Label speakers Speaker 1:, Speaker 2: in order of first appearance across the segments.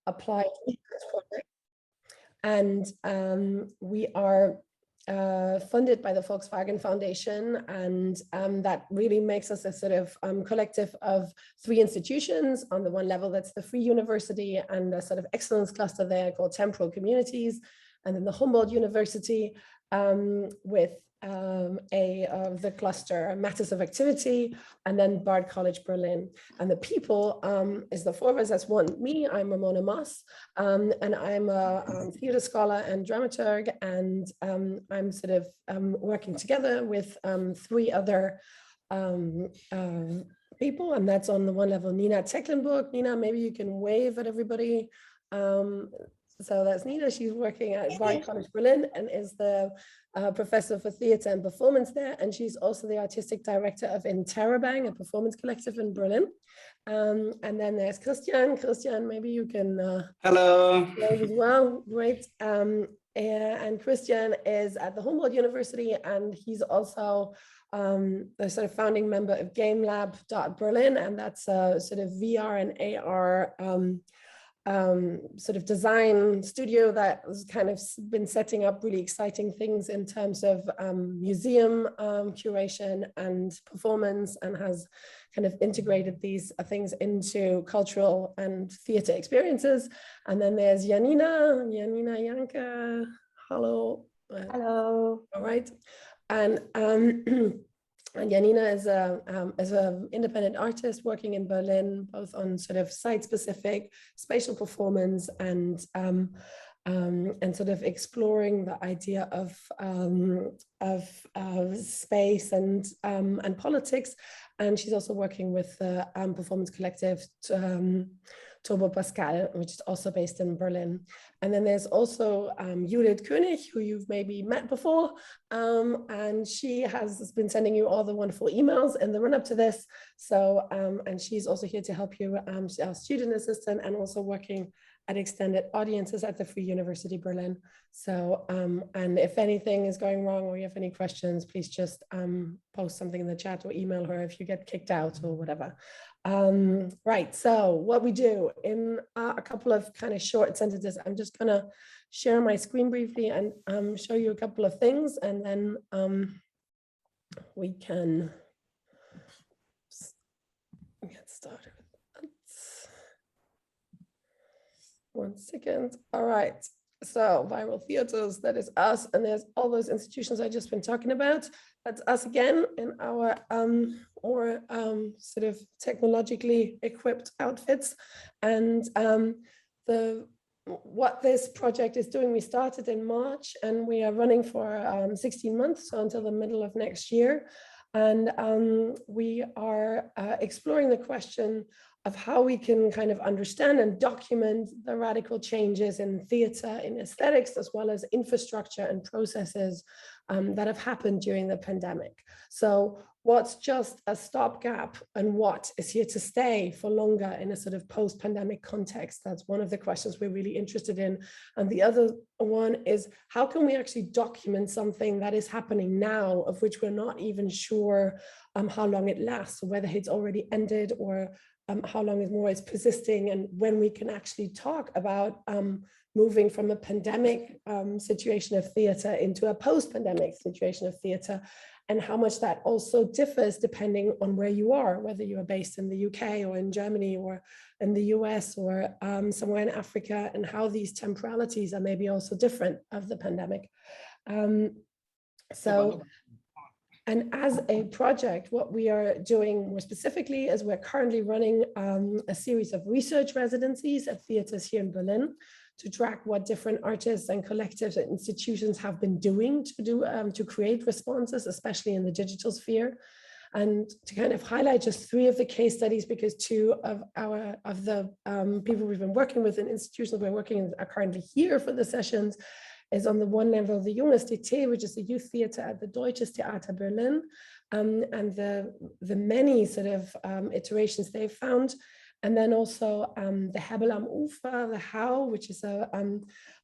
Speaker 1: applied research project. And we are funded by the Volkswagen Foundation, and that really makes us a sort of collective of 3 institutions. On the one level, that's the Free University and a sort of excellence cluster there called Temporal Communities, and then the Humboldt University with the cluster Matters of Activity, and then Bard College Berlin. And the people is the 4 of us. That's me, I'm Ramona Moss, and I'm a theater scholar and dramaturg, and I'm sort of working together with 3 other people, and that's on the one level Nina Tecklenburg. Nina, maybe you can wave at everybody. So that's Nina. She's working at Bard College Berlin and is the professor for theater and performance there. And she's also the artistic director of Interrobang, a performance collective in Berlin. And then there's Christian. Christian, maybe you can
Speaker 2: hello
Speaker 1: wave as well. Great. And Christian is at the Humboldt University, and he's also the sort of founding member of GameLab.Berlin, and that's a sort of VR and AR sort of design studio that has kind of been setting up really exciting things in terms of museum curation and performance, and has kind of integrated these things into cultural and theater experiences. And then there's Janina Janka. Hello.
Speaker 3: Hello.
Speaker 1: All right. And Janina is an independent artist working in Berlin, both on sort of site-specific spatial performance and sort of exploring the idea of space and politics. And she's also working with the performance collective Turbo Pascal, which is also based in Berlin. And then there's also Judith König, who you've maybe met before. And she has been sending you all the wonderful emails in the run up to this. So, and she's also here to help you, she's our student assistant, and also working at extended audiences at the Free University Berlin. So, and if anything is going wrong or you have any questions, please just post something in the chat or email her if you get kicked out or whatever. Right, so what we do in a couple of kind of short sentences, I'm just gonna share my screen briefly and show you a couple of things, and then we can get started with that. 1 second. All right, so Viral Theaters, that is us, and there's all those institutions I've just been talking about. That's us again in our more sort of technologically equipped outfits. And what this project is doing, we started in March and we are running for 16 months, so until the middle of next year. And we are exploring the question of how we can kind of understand and document the radical changes in theater, in aesthetics, as well as infrastructure and processes that have happened during the pandemic. So what's just a stopgap and what is here to stay for longer in a sort of post-pandemic context? That's one of the questions we're really interested in. And the other one is, how can we actually document something that is happening now, of which we're not even sure how long it lasts, or whether it's already ended, or how long is more is persisting, and when we can actually talk about moving from a pandemic situation of theater into a post-pandemic situation of theater, and how much that also differs depending on where you are, whether you are based in the UK or in Germany or in the US or somewhere in Africa, and how these temporalities are maybe also different of the pandemic. And as a project, what we are doing more specifically is we're currently running a series of research residencies at theaters here in Berlin to track what different artists and collectives and institutions have been doing to create responses, especially in the digital sphere. And to kind of highlight just 3 of the case studies, because 2 of the people we've been working with in institutions we're working in are currently here for the sessions, is on the one level the Universität, which is a youth theater at the Deutsches Theater Berlin, and the many sort of iterations they've found. And then also the Hebbel am Ufer, the How, which is a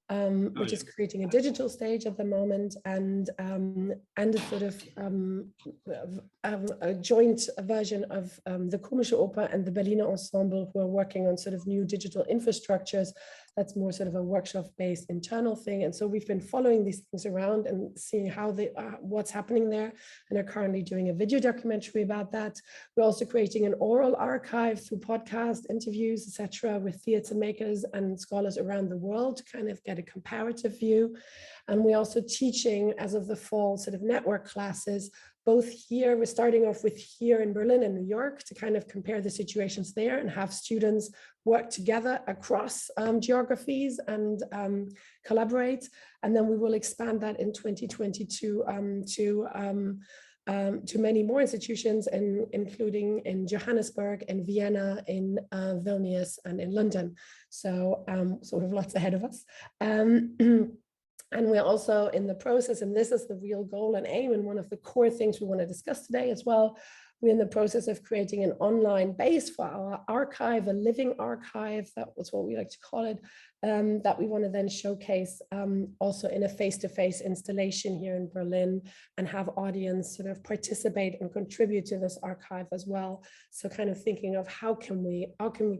Speaker 1: which is creating a digital stage at the moment, and a sort of a joint version of the Komische Oper and the Berliner Ensemble, who are working on sort of new digital infrastructures. That's more sort of a workshop-based internal thing. And so we've been following these things around and seeing how they what's happening there, and are currently doing a video documentary about that. We're also creating an oral archive through podcast interviews, etc., with theatre makers and scholars around the world to kind of get a comparative view. And we're also teaching, as of the fall, sort of network classes, both here, we're starting off with here in Berlin and New York to kind of compare the situations there and have students work together across geographies and collaborate. And then we will expand that in 2022 to many more institutions, including in Johannesburg, in Vienna, in Vilnius, and in London. So sort of lots ahead of us. And we're also in the process, and this is the real goal and aim, and one of the core things we want to discuss today as well. We're in the process of creating an online base for our archive, a living archive, that was what we like to call it, that we want to then showcase also in a face-to-face installation here in Berlin, and have audience sort of participate and contribute to this archive as well. So kind of thinking of how can we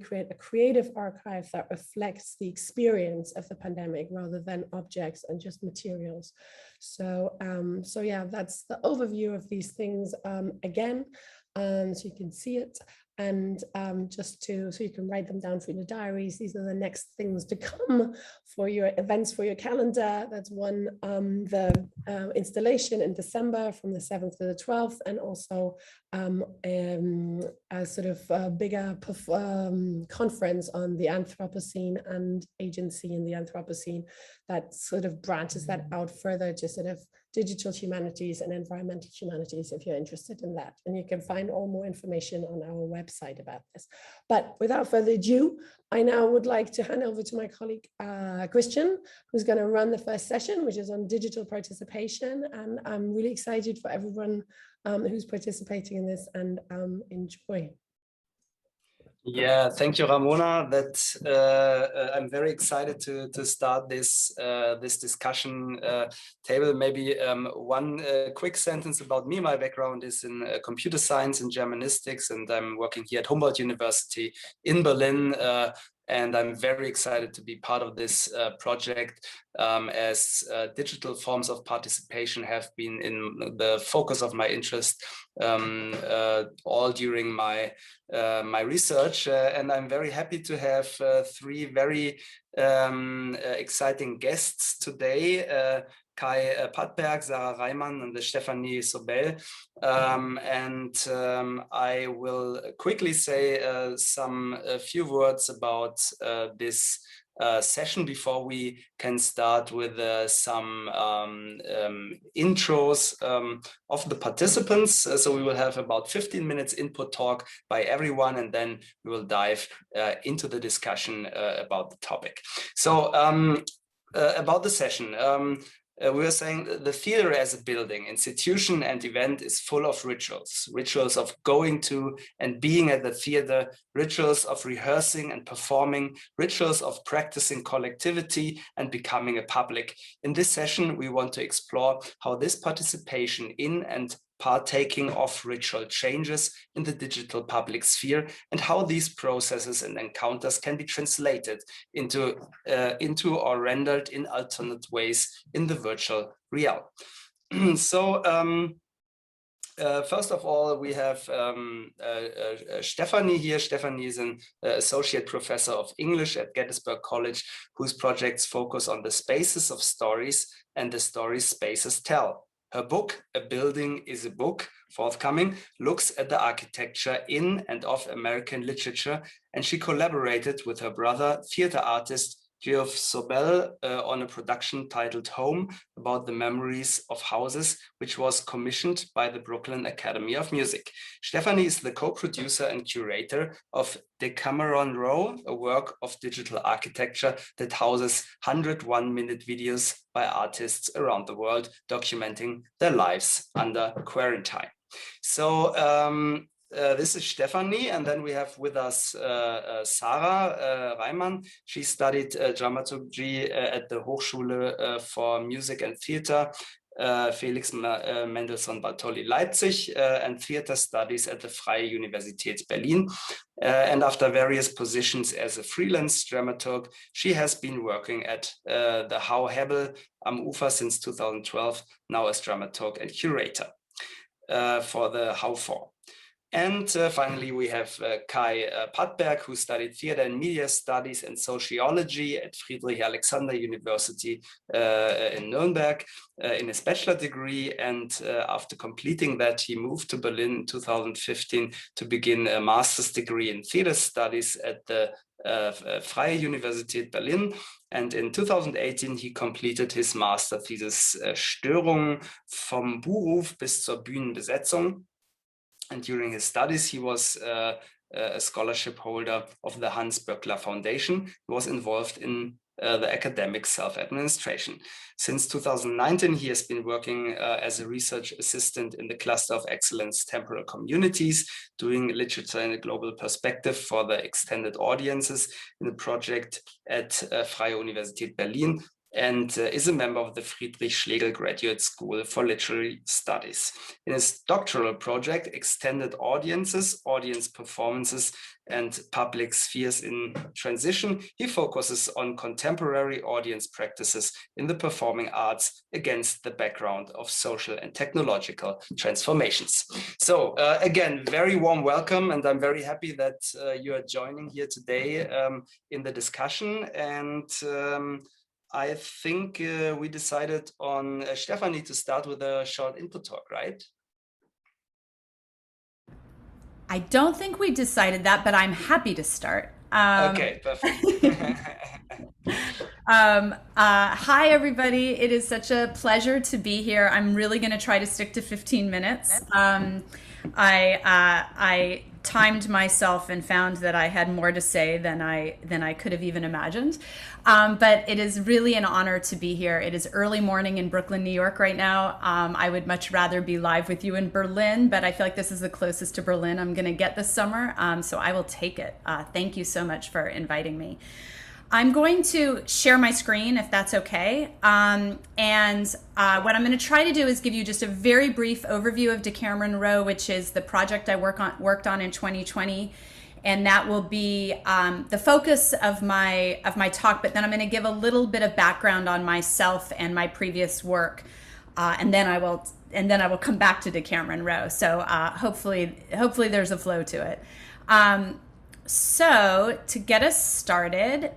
Speaker 1: create a creative archive that reflects the experience of the pandemic rather than objects and just materials. So so yeah, that's the overview of these things again, so you can see it. And so you can write them down for your diaries. These are the next things to come for your events, for your calendar. That's one, the installation in December from the 7th to the 12th, and also a sort of bigger conference on the Anthropocene and agency in the Anthropocene that sort of branches that out further to sort of digital humanities and environmental humanities, if you're interested in that. And you can find all more information on our website about this. But without further ado, I now would like to hand over to my colleague, Christian, who's going to run the first session, which is on digital participation. And I'm really excited for everyone who's participating in this, and enjoy.
Speaker 2: Yeah, thank you, Ramona. I'm very excited to start this discussion table. Maybe one quick sentence about me. My background is in computer science and Germanistics, and I'm working here at Humboldt University in Berlin. And I'm very excited to be part of this project, as digital forms of participation have been in the focus of my interest all during my research. And I'm very happy to have three very exciting guests today. Padberg, Sarah Reimann, and Stefanie Sobelle. I will quickly say a few words about this session before we can start with some intros of the participants. So we will have about 15 minutes input talk by everyone, and then we will dive into the discussion about the topic. So about the session. We were saying the theater as a building, institution, and event is full of rituals. Rituals of going to and being at the theater, rituals of rehearsing and performing, rituals of practicing collectivity and becoming a public. In this session, we want to explore how this participation in and partaking of ritual changes in the digital public sphere, and how these processes and encounters can be translated into or rendered in alternate ways in the virtual realm. So first of all, we have Stefanie here. Stefanie is an associate professor of English at Gettysburg College, whose projects focus on the spaces of stories and the stories spaces tell. Her book, A Building is a Book, forthcoming, looks at the architecture in and of American literature, and she collaborated with her brother, theater artist Sobelle, on a production titled Home, about the memories of houses, which was commissioned by the Brooklyn Academy of Music. Stefanie is the co-producer and curator of Decameron Row, a work of digital architecture that houses 101-minute videos by artists around the world documenting their lives under quarantine. So This is Stefanie, and then we have with us Sarah Reimann. She studied dramaturgy at the Hochschule for Music and Theater, Felix Mendelssohn Bartholdy Leipzig, and theater studies at the Freie Universität Berlin. And after various positions as a freelance dramaturg, she has been working at the Hebbel am Ufer since 2012, now as dramaturg and curator for the How4. And finally, we have Kai Padberg, who studied theater and media studies and sociology at Friedrich Alexander University in Nuremberg in his bachelor degree. And after completing that, he moved to Berlin in 2015 to begin a master's degree in theater studies at the Freie Universität Berlin. And in 2018, he completed his master thesis Störungen vom Beruf bis zur Bühnenbesetzung. And during his studies, he was a scholarship holder of the Hans Böckler Foundation. He was involved in the academic self-administration. Since 2019, he has been working as a research assistant in the Cluster of Excellence Temporal Communities, doing literature in a global perspective for the extended audiences in a project at Freie Universität Berlin, and is a member of the Friedrich Schlegel Graduate School for Literary Studies. In his doctoral project, Extended Audiences, Audience Performances, and Public Spheres in Transition, he focuses on contemporary audience practices in the performing arts against the background of social and technological transformations. So again, very warm welcome, and I'm very happy that you are joining here today in the discussion. And I think we decided on Stefanie to start with a short input talk, right?
Speaker 3: I don't think we decided that, but I'm happy to start.
Speaker 2: Okay, perfect.
Speaker 3: Hi, everybody. It is such a pleasure to be here. I'm really going to try to stick to 15 minutes. I timed myself and found that I had more to say than I could have even imagined. But it is really an honor to be here. It is early morning in Brooklyn, New York right now. I would much rather be live with you in Berlin, but I feel like this is the closest to Berlin I'm going to get this summer. So I will take it. Thank you so much for inviting me. I'm going to share my screen if that's okay. What I'm going to try to do is give you just a very brief overview of Decameron Row, which is the project I worked on in 2020. And that will be the focus of my talk, but then I'm going to give a little bit of background on myself and my previous work. And then I will come back to Decameron Row. So hopefully there's a flow to it. So to get us started,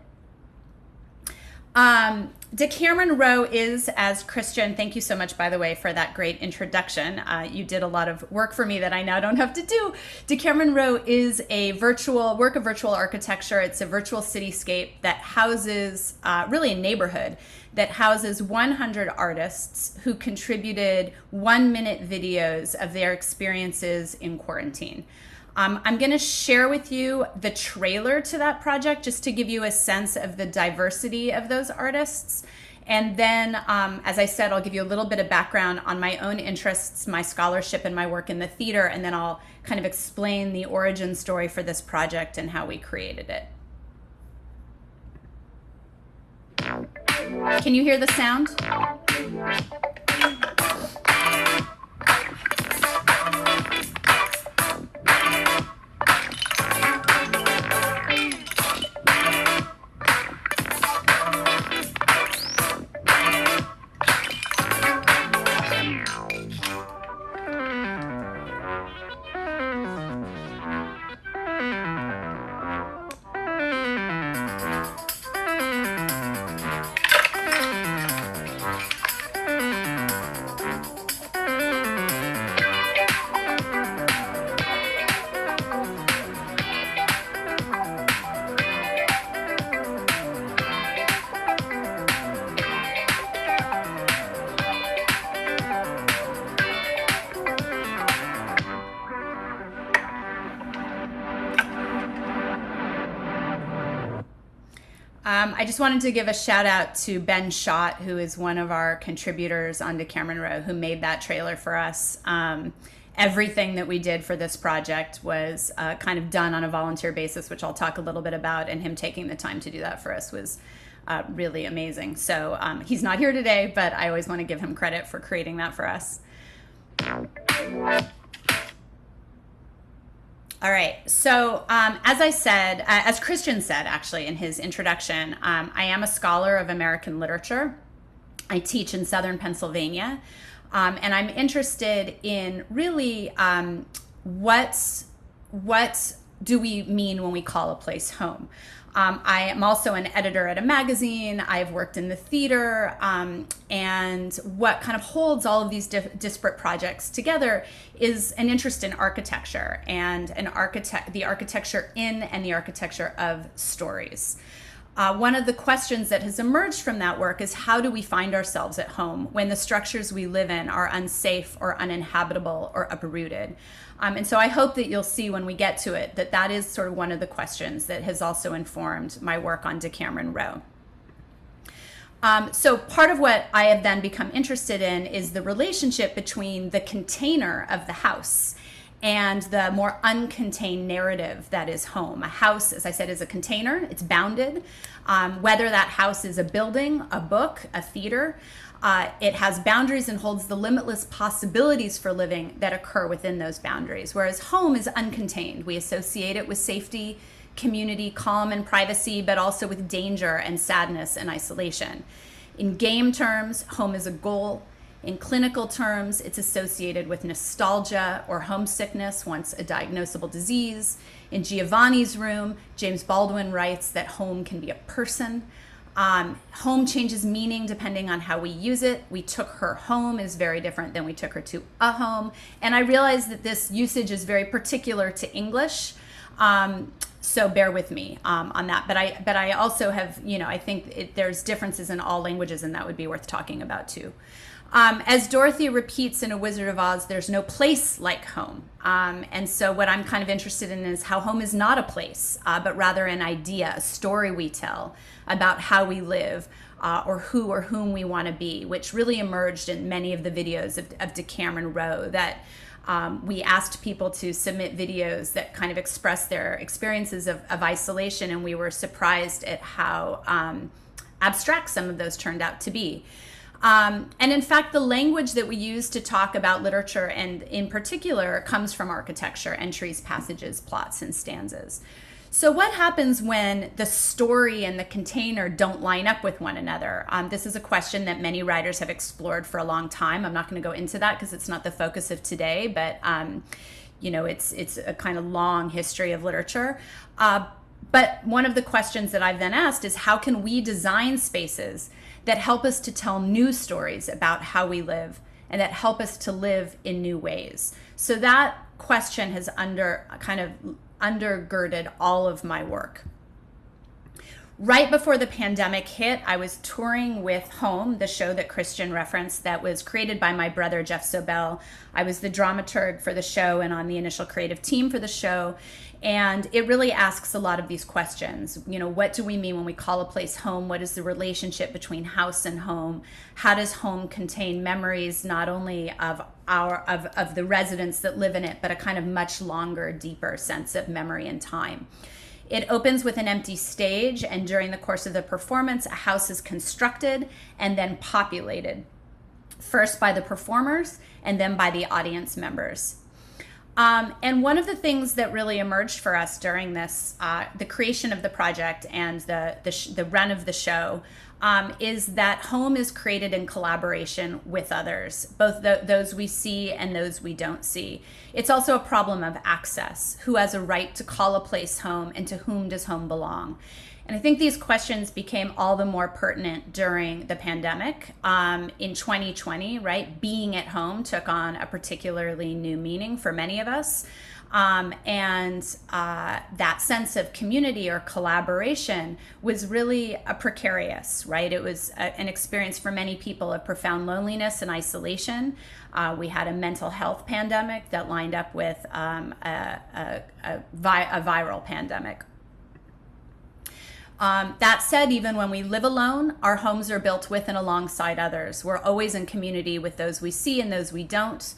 Speaker 3: Decameron Row is, as Christian, thank you so much, by the way, for that great introduction. You did a lot of work for me that I now don't have to do. Decameron Row is a work of virtual architecture. It's a virtual cityscape that houses, really a neighborhood, that houses 100 artists who contributed 1-minute videos of their experiences in quarantine. I'm going to share with you the trailer to that project just to give you a sense of the diversity of those artists. And then, as I said, I'll give you a little bit of background on my own interests, my scholarship, and my work in the theater. And then I'll kind of explain the origin story for this project and how we created it. Can you hear the sound? I just wanted to give a shout out to Ben Schott, who is one of our contributors on Decameron Row, who made that trailer for us. Everything that we did for this project was kind of done on a volunteer basis, which I'll talk a little bit about, and him taking the time to do that for us was really amazing. So he's not here today, but I always want to give him credit for creating that for us. All right, so as I said, as Christian said actually in his introduction, I am a scholar of American literature. I teach in Southern Pennsylvania, and I'm interested in really what do we mean when we call a place home? I am also an editor at a magazine. I've worked in the theater, and what kind of holds all of these disparate projects together is an interest in architecture and the architecture in and the architecture of stories. One of the questions that has emerged from that work is, how do we find ourselves at home when the structures we live in are unsafe or uninhabitable or uprooted? And so I hope that you'll see when we get to it that that is sort of one of the questions that has also informed my work on Decameron Row. So part of what I have then become interested in is the relationship between the container of the house and the more uncontained narrative that is home. A house, as I said, is a container. It's bounded. Whether that house is a building, a book, a theater, it has boundaries and holds the limitless possibilities for living that occur within those boundaries. Whereas home is uncontained. We associate it with safety, community, calm, and privacy, but also with danger and sadness and isolation. In game terms, home is a goal. In clinical terms, it's associated with nostalgia or homesickness, once a diagnosable disease. In Giovanni's room, James Baldwin writes that home can be a person. Home changes meaning depending on how we use it. We took her home is very different than we took her to a home. And I realize that this usage is very particular to English. So bear with me on that. But I also have, I think there's differences in all languages, and that would be worth talking about too. As Dorothy repeats in A Wizard of Oz, there's no place like home. And so what I'm kind of interested in is how home is not a place, but rather an idea, a story we tell about how we live, or who or whom we want to be, which really emerged in many of the videos of Decameron Row, that we asked people to submit videos that kind of express their experiences of isolation, and we were surprised at how abstract some of those turned out to be. And in fact, the language that we use to talk about literature, and in particular, comes from architecture: entries, passages, plots, and stanzas. So what happens when the story and the container don't line up with one another? This is a question that many writers have explored for a long time. I'm not going to go into that because it's not the focus of today, but it's a kind of long history of literature. But one of the questions that I've then asked is, how can we design spaces that help us to tell new stories about how we live and that help us to live in new ways? So that question has undergirded all of my work. Right before the pandemic hit, I was touring with Home, the show that Christian referenced, that was created by my brother, Jeff Sobelle. I was the dramaturg for the show and on the initial creative team for the show. And it really asks a lot of these questions. What do we mean when we call a place home? What is the relationship between house and home? How does home contain memories, not only of the residents that live in it, but a kind of much longer, deeper sense of memory and time? It opens with an empty stage, and during the course of the performance, a house is constructed and then populated, first by the performers and then by the audience members. And one of the things that really emerged for us during this, the creation of the project and the run of the show, is that home is created in collaboration with others, both those we see and those we don't see. It's also a problem of access. Who has a right to call a place home, and to whom does home belong? And I think these questions became all the more pertinent during the pandemic. In 2020, right, being at home took on a particularly new meaning for many of us. And that sense of community or collaboration was really precarious, right? It was an experience for many people of profound loneliness and isolation. We had a mental health pandemic that lined up with a viral pandemic. That said, even when we live alone, our homes are built with and alongside others. We're always in community with those we see and those we don't.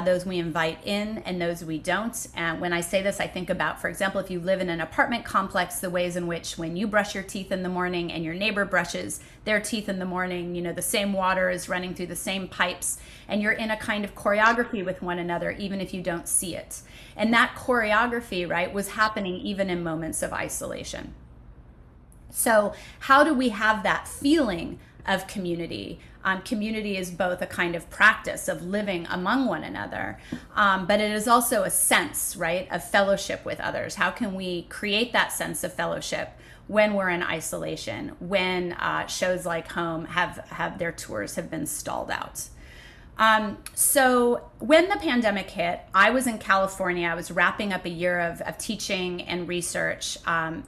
Speaker 3: those we invite in and those we don't. And when I say this, I think about, for example, if you live in an apartment complex, the ways in which when you brush your teeth in the morning and your neighbor brushes their teeth in the morning, you know, the same water is running through the same pipes, and you're in a kind of choreography with one another, even if you don't see it. And that choreography, right, was happening even in moments of isolation. So how do we have that feeling of community? Community is both a kind of practice of living among one another, but it is also a sense, right, of fellowship with others. How can we create that sense of fellowship when we're in isolation, when shows like Home have their tours have been stalled out? So when the pandemic hit, I was in California. I was wrapping up a year of teaching and research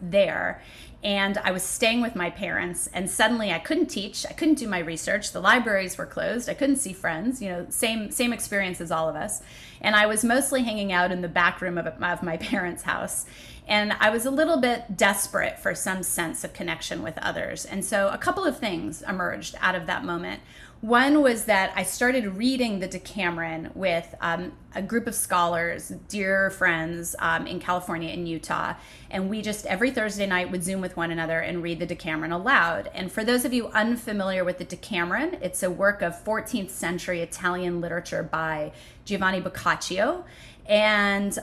Speaker 3: there. And I was staying with my parents, and suddenly I couldn't teach, I couldn't do my research, the libraries were closed, I couldn't see friends, you know, same experience as all of us. And I was mostly hanging out in the back room of my parents' house. And I was a little bit desperate for some sense of connection with others. And so a couple of things emerged out of that moment. One was that I started reading the Decameron with a group of scholars, dear friends in California and Utah. And we just every Thursday night would Zoom with one another and read the Decameron aloud. And for those of you unfamiliar with the Decameron, it's a work of 14th century Italian literature by Giovanni Boccaccio. And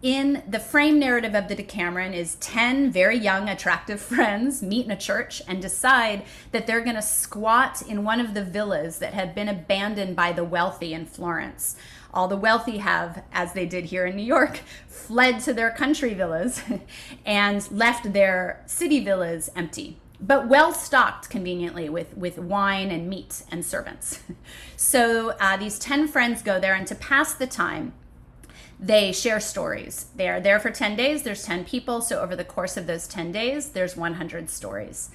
Speaker 3: in the frame narrative of the Decameron is 10 very young, attractive friends meet in a church and decide that they're going to squat in one of the villas that had been abandoned by the wealthy in Florence. All the wealthy have, as they did here in New York, fled to their country villas and left their city villas empty, but well stocked conveniently with wine and meat and servants. So these 10 friends go there, and to pass the time, they share stories. They are there for 10 days. There's 10 people. So over the course of those 10 days, there's 100 stories,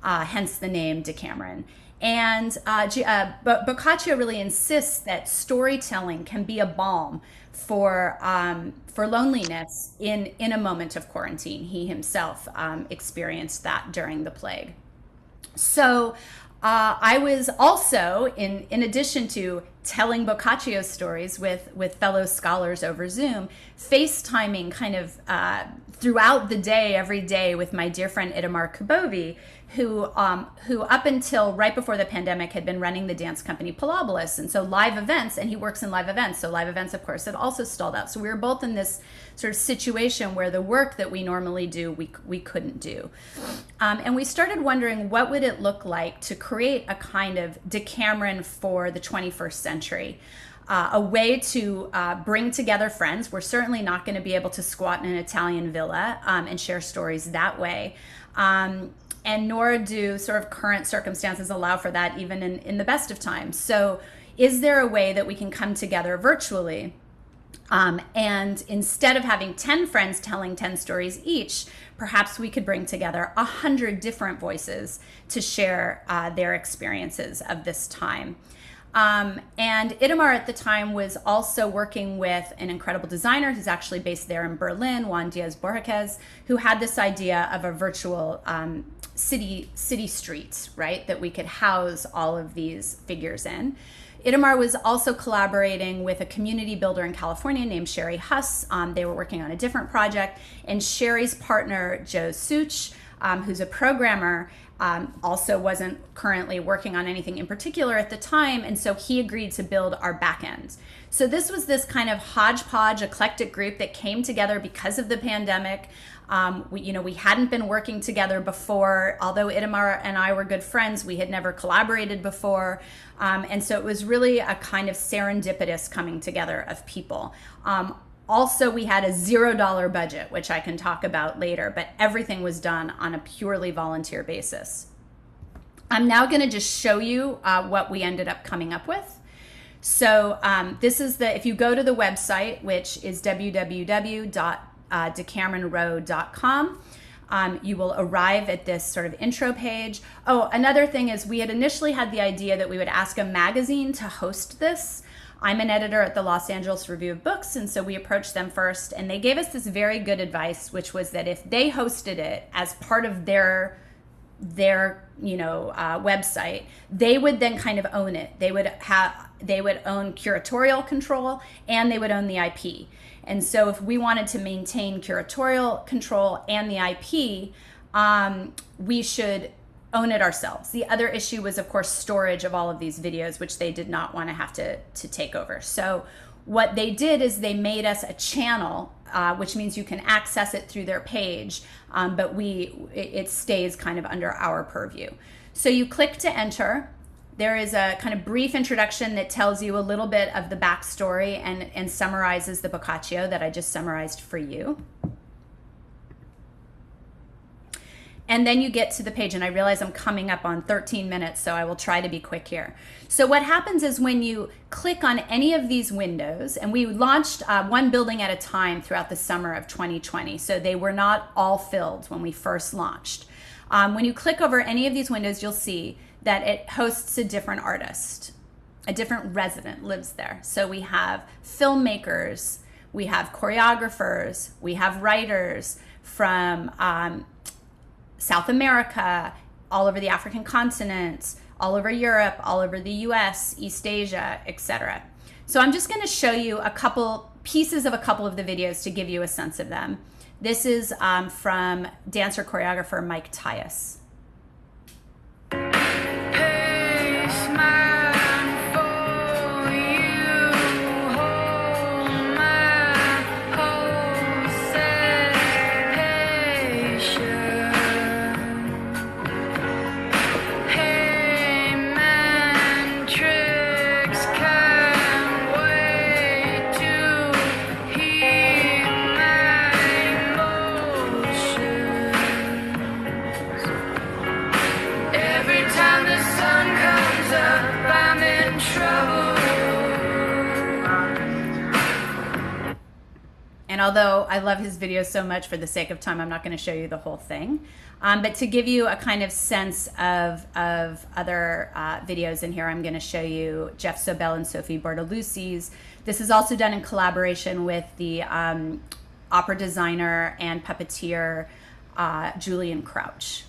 Speaker 3: hence the name Decameron. And Boccaccio really insists that storytelling can be a balm for loneliness in a moment of quarantine. He himself experienced that during the plague. So I was also, in addition to telling Boccaccio's stories with fellow scholars over Zoom, FaceTiming kind of throughout the day, every day, with my dear friend Itamar Kubovi, who up until right before the pandemic had been running the dance company Pilobolus, and so live events, and he works in live events, so live events, of course, had also stalled out. So we were both in this sort of situation where the work that we normally do, we couldn't do. And we started wondering, what would it look like to create a kind of Decameron for the 21st century? A way to bring together friends. We're certainly not going to be able to squat in an Italian villa and share stories that way. And nor do sort of current circumstances allow for that, even in the best of times. So is there a way that we can come together virtually? And instead of having 10 friends telling 10 stories each, perhaps we could bring together 100 different voices to share their experiences of this time. And Itamar at the time was also working with an incredible designer who's actually based there in Berlin, Juan Diaz Borjaquez, who had this idea of a virtual city streets, right, that we could house all of these figures in. Itamar was also collaborating with a community builder in California named Sherry Huss. They were working on a different project, and Sherry's partner, Joe Such, who's a programmer, also wasn't currently working on anything in particular at the time, and so he agreed to build our back end. So this was this kind of hodgepodge, eclectic group that came together because of the pandemic. We hadn't been working together before. Although Itamar and I were good friends, we had never collaborated before. And so it was really a kind of serendipitous coming together of people. Also, we had a $0 budget, which I can talk about later, but everything was done on a purely volunteer basis. I'm now going to just show you what we ended up coming up with. So this is if you go to the website, which is www.decameronrow.com, you will arrive at this sort of intro page. Oh, another thing is we had initially had the idea that we would ask a magazine to host this. I'm an editor at the Los Angeles Review of Books, and so we approached them first, and they gave us this very good advice, which was that if they hosted it as part of their their website, they would then kind of own it. They would own curatorial control, and they would own the IP. And so if we wanted to maintain curatorial control and the IP, we should own it ourselves. The other issue was, of course, storage of all of these videos, which they did not want to have to take over. So what they did is they made us a channel, which means you can access it through their page, but it stays kind of under our purview. So you click to enter. There is a kind of brief introduction that tells you a little bit of the backstory and summarizes the Boccaccio that I just summarized for you. And then you get to the page, and I realize I'm coming up on 13 minutes, so I will try to be quick here. So what happens is when you click on any of these windows, and we launched one building at a time throughout the summer of 2020, so they were not all filled when we first launched. When you click over any of these windows, you'll see that it hosts a different artist. A different resident lives there. So we have filmmakers, we have choreographers, we have writers from South America, all over the African continent, all over Europe, all over the US, East Asia, etc. So I'm just going to show you a couple pieces of a couple of the videos to give you a sense of them. This is from dancer choreographer Mike Tyus.
Speaker 4: Hey, smile for you, hold my whole sensation. Hey, man, tricks can't wait to hear my emotions. Every time the sun comes up, I'm in trouble.
Speaker 3: And although I love his videos so much, for the sake of time, I'm not going to show you the whole thing. But to give you a kind of sense of other videos in here, I'm going to show you Jeff Sobelle and Sophie Bartolussi's. This is also done in collaboration with the opera designer and puppeteer Julian Krauß.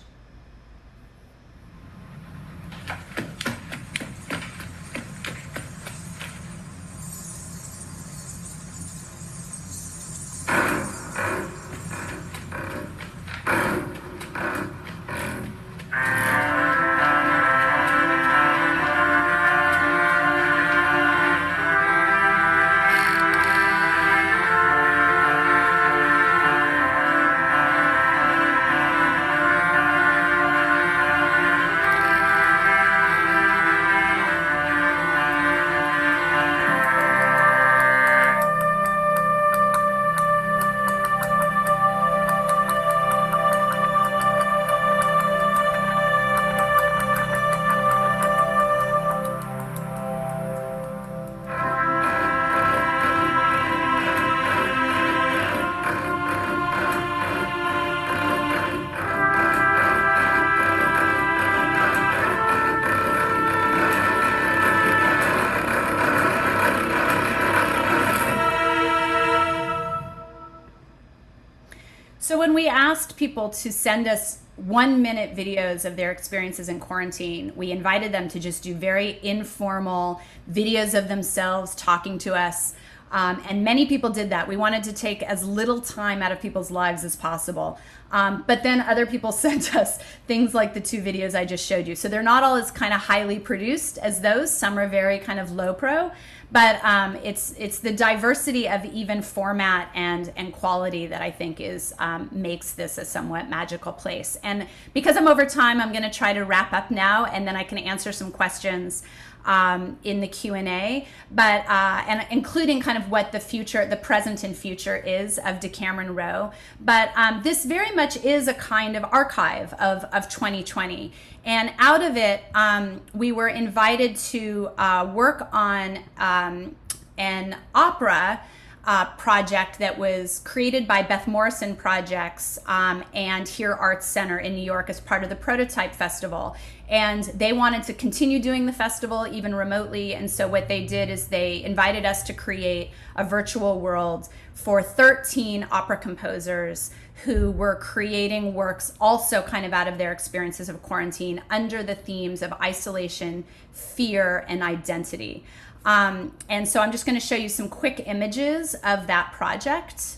Speaker 3: So when we asked people to send us 1-minute videos of their experiences in quarantine, we invited them to just do very informal videos of themselves talking to us. And many people did that. We wanted to take as little time out of people's lives as possible. But then other people sent us things like the 2 videos I just showed you. So they're not all as kind of highly produced as those. Some are very kind of low pro, but it's the diversity of even format and quality that I think is makes this a somewhat magical place. And because I'm over time, I'm going to try to wrap up now, and then I can answer some questions in the Q&A, but and including kind of what the future, the present and future is of Decameron Row. But this very much is a kind of archive of 2020. And out of it, we were invited to work on an opera project that was created by Beth Morrison Projects and Here Arts Center in New York as part of the Prototype Festival. And they wanted to continue doing the festival even remotely. And so what they did is they invited us to create a virtual world for 13 opera composers who were creating works also kind of out of their experiences of quarantine under the themes of isolation, fear, and identity. And so I'm just going to show you some quick images of that project.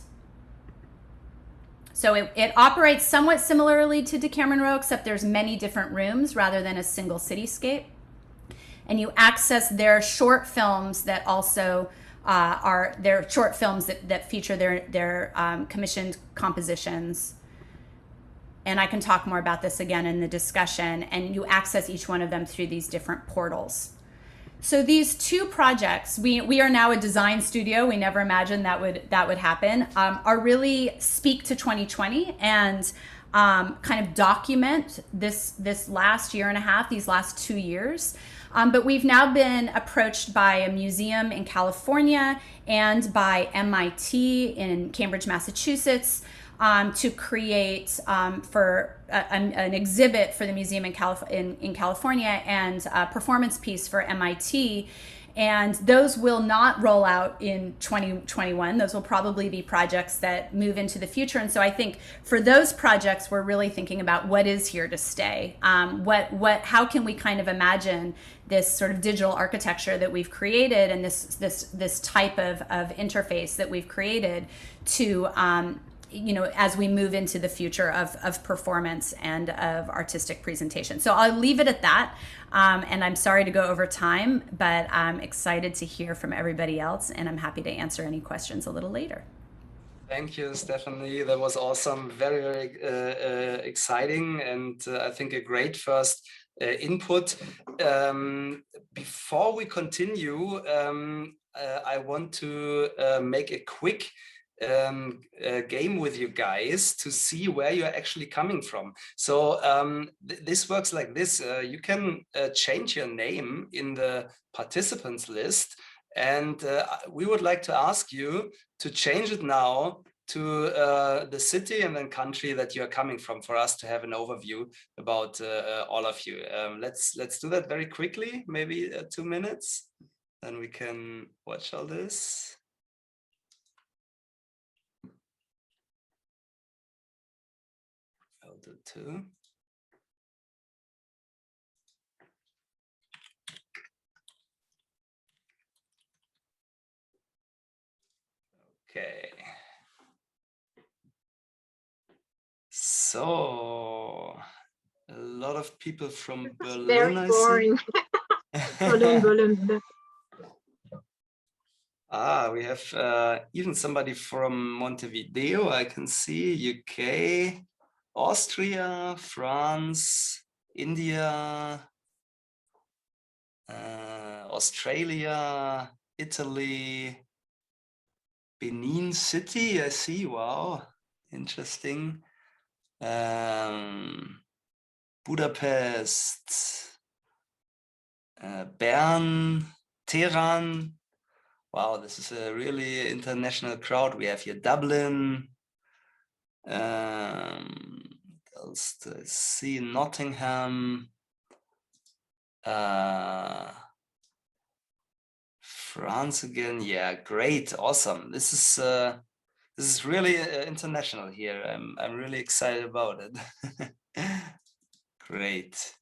Speaker 3: So it operates somewhat similarly to Decameron Row, except there's many different rooms rather than a single cityscape. And you access their short films that also are their short films that feature their commissioned compositions. And I can talk more about this again in the discussion. And you access each one of them through these different portals. So these two projects, we are now a design studio. We never imagined that would happen. Are really speak to 2020 and kind of document this last year and a half, these last 2 years. But we've now been approached by a museum in California and by MIT in Cambridge, Massachusetts, to create for an exhibit for the museum in California and a performance piece for MIT. And those will not roll out in 2021. Those will probably be projects that move into the future. And so I think for those projects, we're really thinking about what is here to stay. How can we kind of imagine this sort of digital architecture that we've created and this type of interface that we've created to as we move into the future of performance and of artistic presentation. So I'll leave it at that. And I'm sorry to go over time, but I'm excited to hear from everybody else, and I'm happy to answer any questions a little later.
Speaker 2: Thank you, Stefanie. That was awesome. Very, very exciting, and I think a great first input. Before we continue, I want to make a quick game with you guys to see where you're actually coming from. So this works like this. You can change your name in the participants list, and we would like to ask you to change it now to the city and then country that you're coming from, for us to have an overview about all of you. Let's do that very quickly, maybe 2 minutes, then we can watch all this. I'll do 2. Okay. So a lot of people from Berlin.
Speaker 5: Very boring. Berlin.
Speaker 2: We have even somebody from Montevideo, I can see, UK, Austria, France, India, Australia, Italy, Benin City, I see, wow, interesting. Budapest, Bern, Tehran. Wow, this is a really international crowd. We have here Dublin. Else to see, Nottingham, France again. Yeah, great, awesome. This is really international here. I'm really excited about it. Great.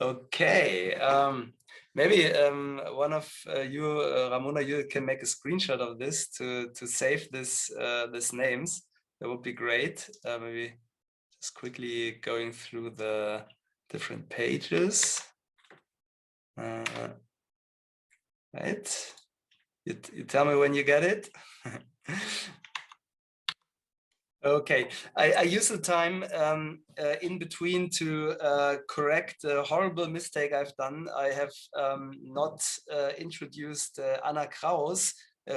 Speaker 2: Okay. Maybe one of you, Ramona, you can make a screenshot of this to save this names. That would be great. Maybe just quickly going through the different pages. Right. You tell me when you get it. Okay, I use the time in between to correct a horrible mistake I've done. I have not introduced Anna Krauß,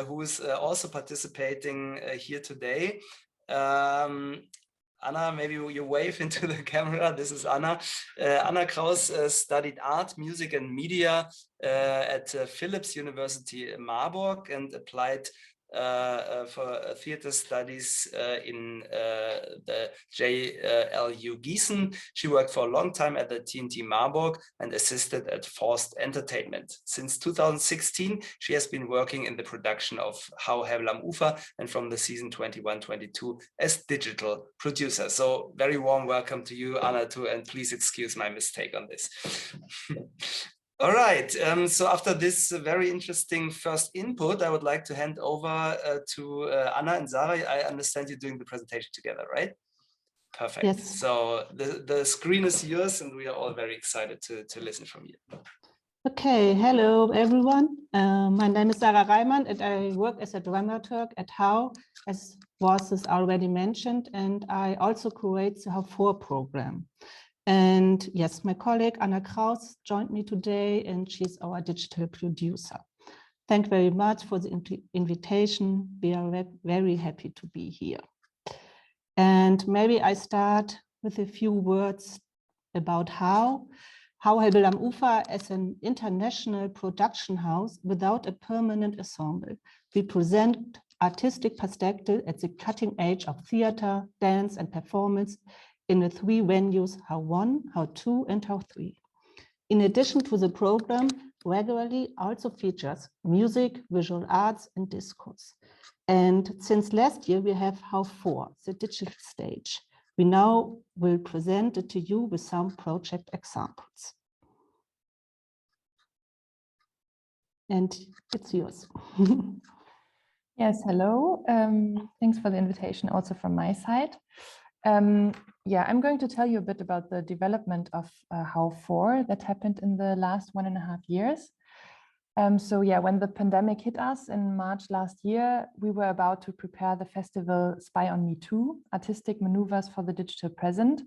Speaker 2: who is also participating here today. Anna, maybe you wave into the camera. This is Anna. Anna Krauß studied art, music, and media at Philipps University in Marburg and applied for theater studies in the JLU Gießen. She worked for a long time at the TNT Marburg and assisted at Forced Entertainment. Since 2016, she has been working in the production of How Hebbel am Ufer and from the season 21-22 as digital producer. So very warm welcome to you, Anna, too, and please excuse my mistake on this. All right, so after this very interesting first input, I would like to hand over to Anna and Sarah. I understand you're doing the presentation together, right? Perfect.
Speaker 5: Yes.
Speaker 2: So the screen is yours and we are all very excited to listen from you.
Speaker 5: Okay, hello everyone. My name is Sarah Reimann and I work as a dramaturg at How, as was already mentioned, and I also curate the How 4 program. And yes, my colleague Anna Krauß joined me today and she's our digital producer. Thank you very much for the invitation. We are very happy to be here. And maybe I start with a few words about How Hebbel am Ufer as an international production house without a permanent ensemble. We present artistic perspective at the cutting edge of theater, dance and performance in the 3 venues, How 1, How 2 and How 3. In addition to the program, regularly also features music, visual arts and discourse. And since last year, we have How 4, the digital stage. We now will present it to you with some project examples. And it's yours.
Speaker 6: Yes, hello. Thanks for the invitation also from my side. Yeah, I'm going to tell you a bit about the development of How 4 that happened in the last 1.5 years. So yeah, when the pandemic hit us in March last year, we were about to prepare the festival Spy on Me 2, Artistic Maneuvers for the Digital Present,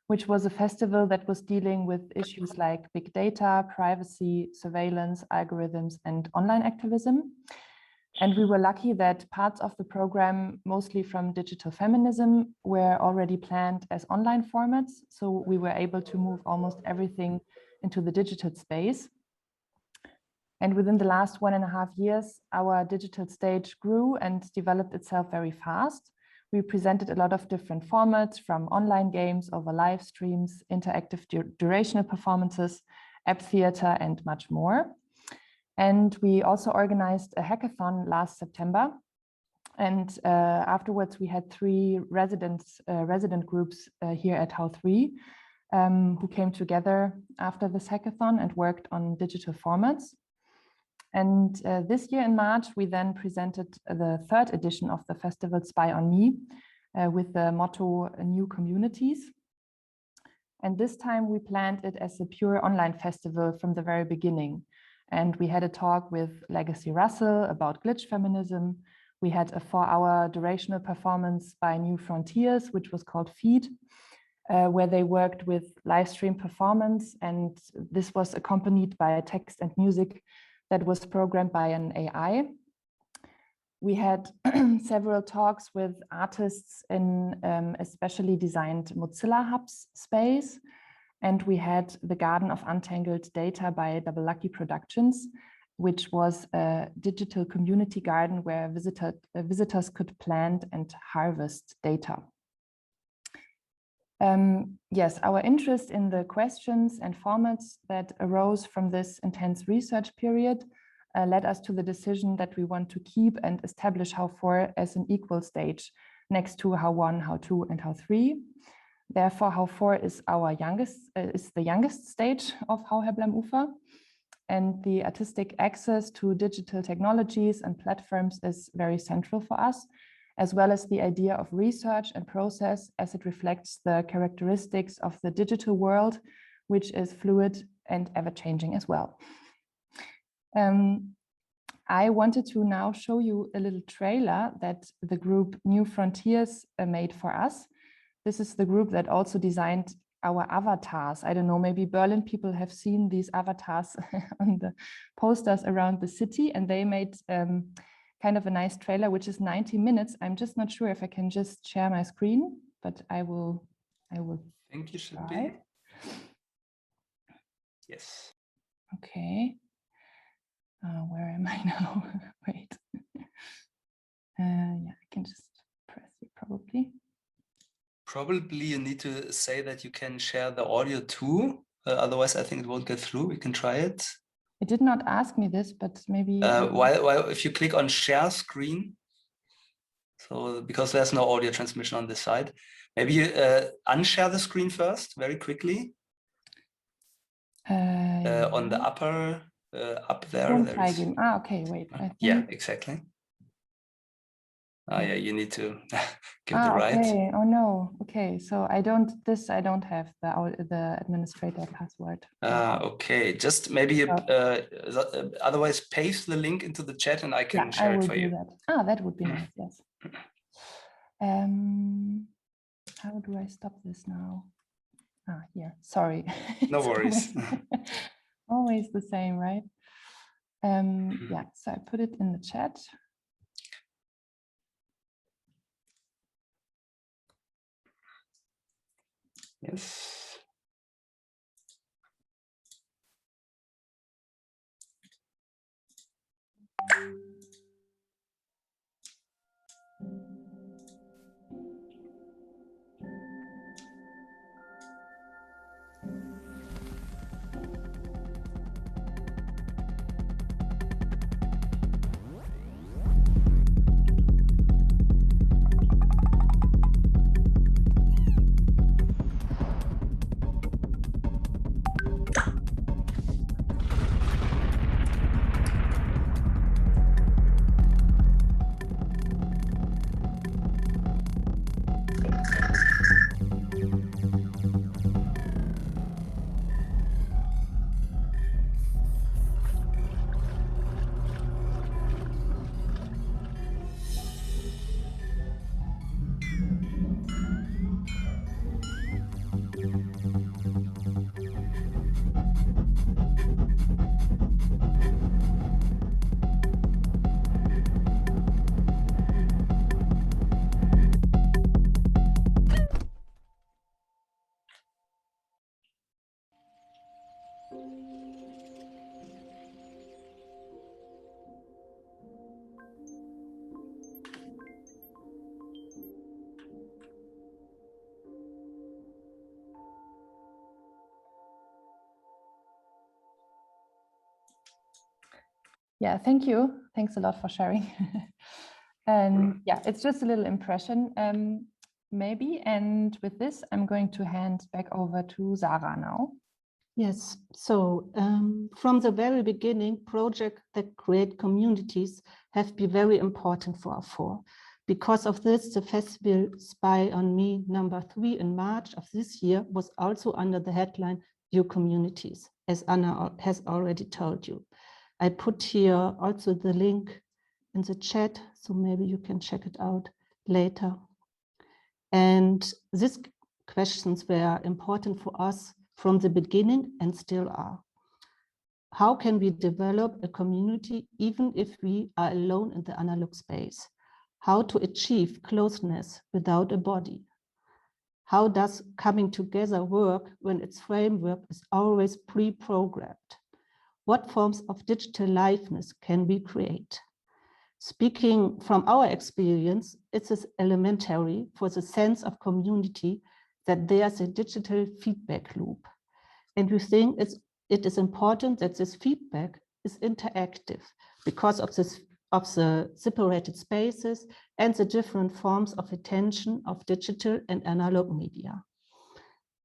Speaker 6: which was a festival that was dealing with issues like big data, privacy, surveillance, algorithms, and online activism. And we were lucky that parts of the program, mostly from digital feminism, were already planned as online formats. So we were able to move almost everything into the digital space. And within the last 1.5 years, our digital stage grew and developed itself very fast. We presented a lot of different formats, from online games over live streams, interactive durational performances, app theater, and much more. And we also organized a hackathon last September. And afterwards, we had 3 resident groups here at How 3 who came together after this hackathon and worked on digital formats. And this year in March, we then presented the 3rd edition of the festival Spy on Me with the motto New Communities. And this time we planned it as a pure online festival from the very beginning. And we had a talk with Legacy Russell about glitch feminism. We had a 4-hour durational performance by New Frontiers, which was called Feed, where they worked with live stream performance. And this was accompanied by a text and music that was programmed by an AI. We had several talks with artists in a specially designed Mozilla Hubs space. And we had the Garden of Untangled Data by Double Lucky Productions, which was a digital community garden where visitors could plant and harvest data. Yes, our interest in the questions and formats that arose from this intense research period led us to the decision that we want to keep and establish How 4 as an equal stage next to How 1, How 2, and How 3. Therefore, How 4 is the youngest stage of How Hebbel am Ufer, and the artistic access to digital technologies and platforms is very central for us, as well as the idea of research and process as it reflects the characteristics of the digital world, which is fluid and ever-changing as well. I wanted to now show you a little trailer that the group New Frontiers made for us. This is the group that also designed our avatars. I don't know, maybe Berlin people have seen these avatars on the posters around the city, and they made kind of a nice trailer, which is 90 minutes. I'm just not sure if I can just share my screen, but I will. I
Speaker 2: think you should
Speaker 6: try.
Speaker 2: be. Yes.
Speaker 6: Okay. Where am I now? Wait. Yeah, I can just press it probably.
Speaker 2: Probably you need to say that you can share the audio too. Otherwise, I think it won't get through. We can try it.
Speaker 6: It did not ask me this, but maybe.
Speaker 2: While if you click on share screen, so because there's no audio transmission on this side, maybe you unshare the screen first, very quickly. On the upper up there.
Speaker 6: Okay, wait. I think...
Speaker 2: Yeah, exactly. Yeah, you need to give the right.
Speaker 6: Okay. Oh no. Okay, so I don't have the administrator password.
Speaker 2: Okay, just maybe otherwise paste the link into the chat and I can share it for you.
Speaker 6: That. That would be nice. Yes. How do I stop this now? Here. Sorry.
Speaker 2: No worries.
Speaker 6: Always the same, right? Yeah. So I put it in the chat.
Speaker 2: Yes.
Speaker 6: Yeah, thank you. Thanks a lot for sharing. And yeah, it's just a little impression, maybe. And with this, I'm going to hand back over to Sarah now.
Speaker 5: Yes, so from the very beginning, projects that create communities have been very important for R4. Because of this, the festival Spy on Me #3 in March of this year was also under the headline Your Communities, as Anna has already told you. I put here also the link in the chat, so maybe you can check it out later. And these questions were important for us from the beginning and still are. How can we develop a community even if we are alone in the analog space? How to achieve closeness without a body? How does coming together work when its framework is always pre-programmed? What forms of digital liveness can we create? Speaking from our experience, it is elementary for the sense of community that there's a digital feedback loop. And we think it is important that this feedback is interactive because of the separated spaces and the different forms of attention of digital and analog media.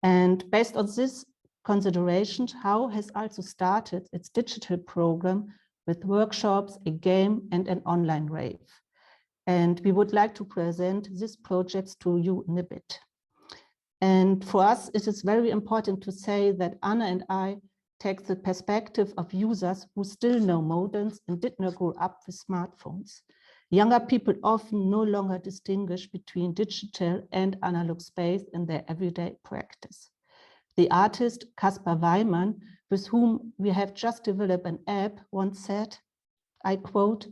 Speaker 5: And based on this considerations, HOW has also started its digital program with workshops, a game, and an online rave. And we would like to present these projects to you in a bit. And for us, it is very important to say that Anna and I take the perspective of users who still know modems and did not grow up with smartphones. Younger people often no longer distinguish between digital and analog space in their everyday practice. The artist Caspar Reimann, with whom we have just developed an app, once said, I quote,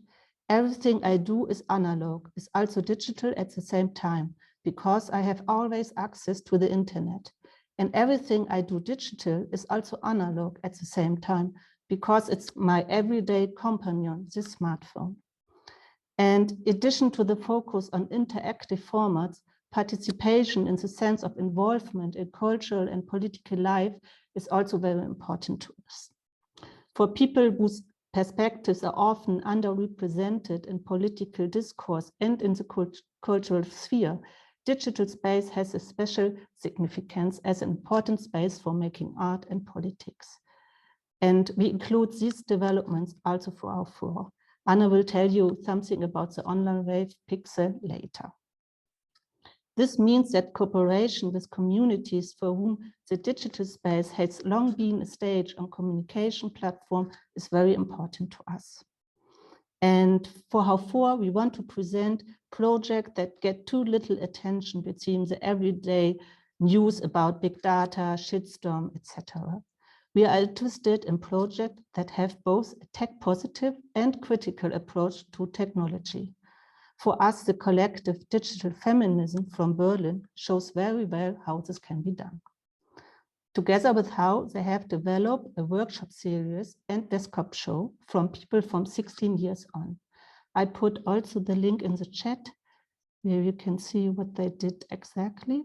Speaker 5: "Everything I do is analog, is also digital at the same time, because I have always access to the internet. And everything I do digital is also analog at the same time, because it's my everyday companion, this smartphone." And in addition to the focus on interactive formats, participation in the sense of involvement in cultural and political life is also very important to us. For people whose perspectives are often underrepresented in political discourse and in the cultural sphere, digital space has a special significance as an important space for making art and politics. And we include these developments also for our floor. Anna will tell you something about the online wave pixel later. This means that cooperation with communities for whom the digital space has long been a stage and communication platform is very important to us. And for How4, we want to present projects that get too little attention between the everyday news about big data, shitstorm, etc. We are interested in projects that have both a tech positive and critical approach to technology. For us, the collective digital feminism from Berlin shows very well how this can be done. Together with How, they have developed a workshop series and desktop show from people from 16 years on. I put also the link in the chat where you can see what they did exactly.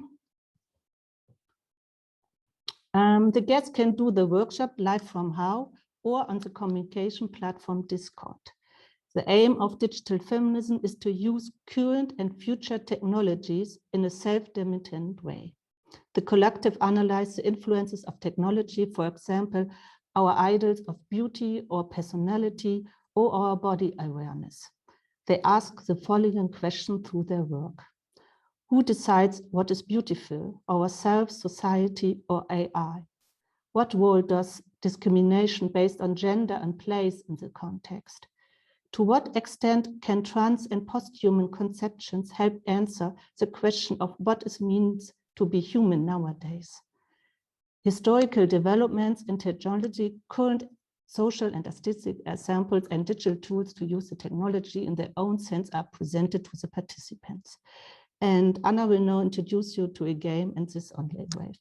Speaker 5: The guests can do the workshop live from How or on the communication platform Discord. The aim of digital feminism is to use current and future technologies in a self-determined way. The collective analyze the influences of technology, for example, our idols of beauty or personality or our body awareness. They ask the following question through their work. Who decides what is beautiful, ourselves, society, or AI? What role does discrimination based on gender and place in the context? To what extent can trans and post-human conceptions help answer the question of what it means to be human nowadays? Historical developments in technology, current social and aesthetic samples, and digital tools to use the technology in their own sense are presented to the participants. And Anna will now introduce you to a game and this online wave.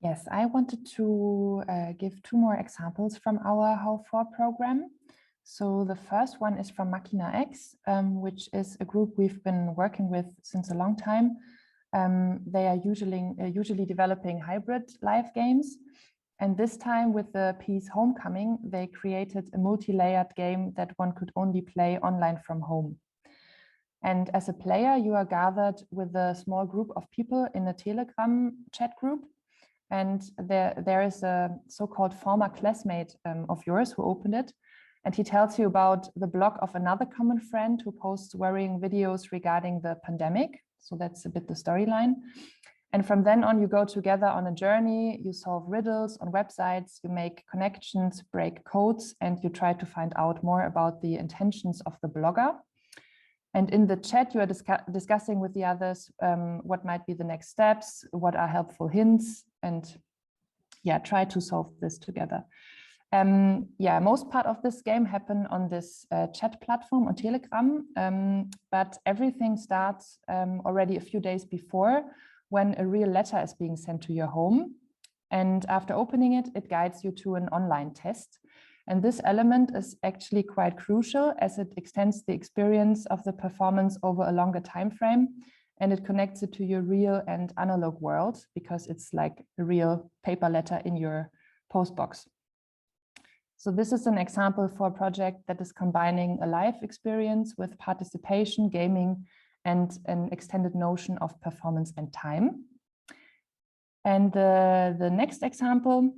Speaker 6: Yes, I wanted to give two more examples from our How4 program. So the first one is from Machina X, which is a group we've been working with since a long time. They are usually developing hybrid live games. And this time with the piece Homecoming, they created a multi-layered game that one could only play online from home. And as a player, you are gathered with a small group of people in a Telegram chat group. And there is a so-called former classmate of yours who opened it. And he tells you about the blog of another common friend who posts worrying videos regarding the pandemic. So that's a bit the storyline. And from then on, you go together on a journey, you solve riddles on websites, you make connections, break codes, and you try to find out more about the intentions of the blogger. And in the chat, you are discussing with the others what might be the next steps, what are helpful hints, and yeah, try to solve this together. Yeah, most part of this game happened on this chat platform on Telegram, but everything starts already a few days before when a real letter is being sent to your home. And after opening it, it guides you to an online test. And this element is actually quite crucial as it extends the experience of the performance over a longer time frame, and it connects it to your real and analog world because it's like a real paper letter in your postbox. So this is an example for a project that is combining a live experience with participation, gaming, and an extended notion of performance and time. And the next example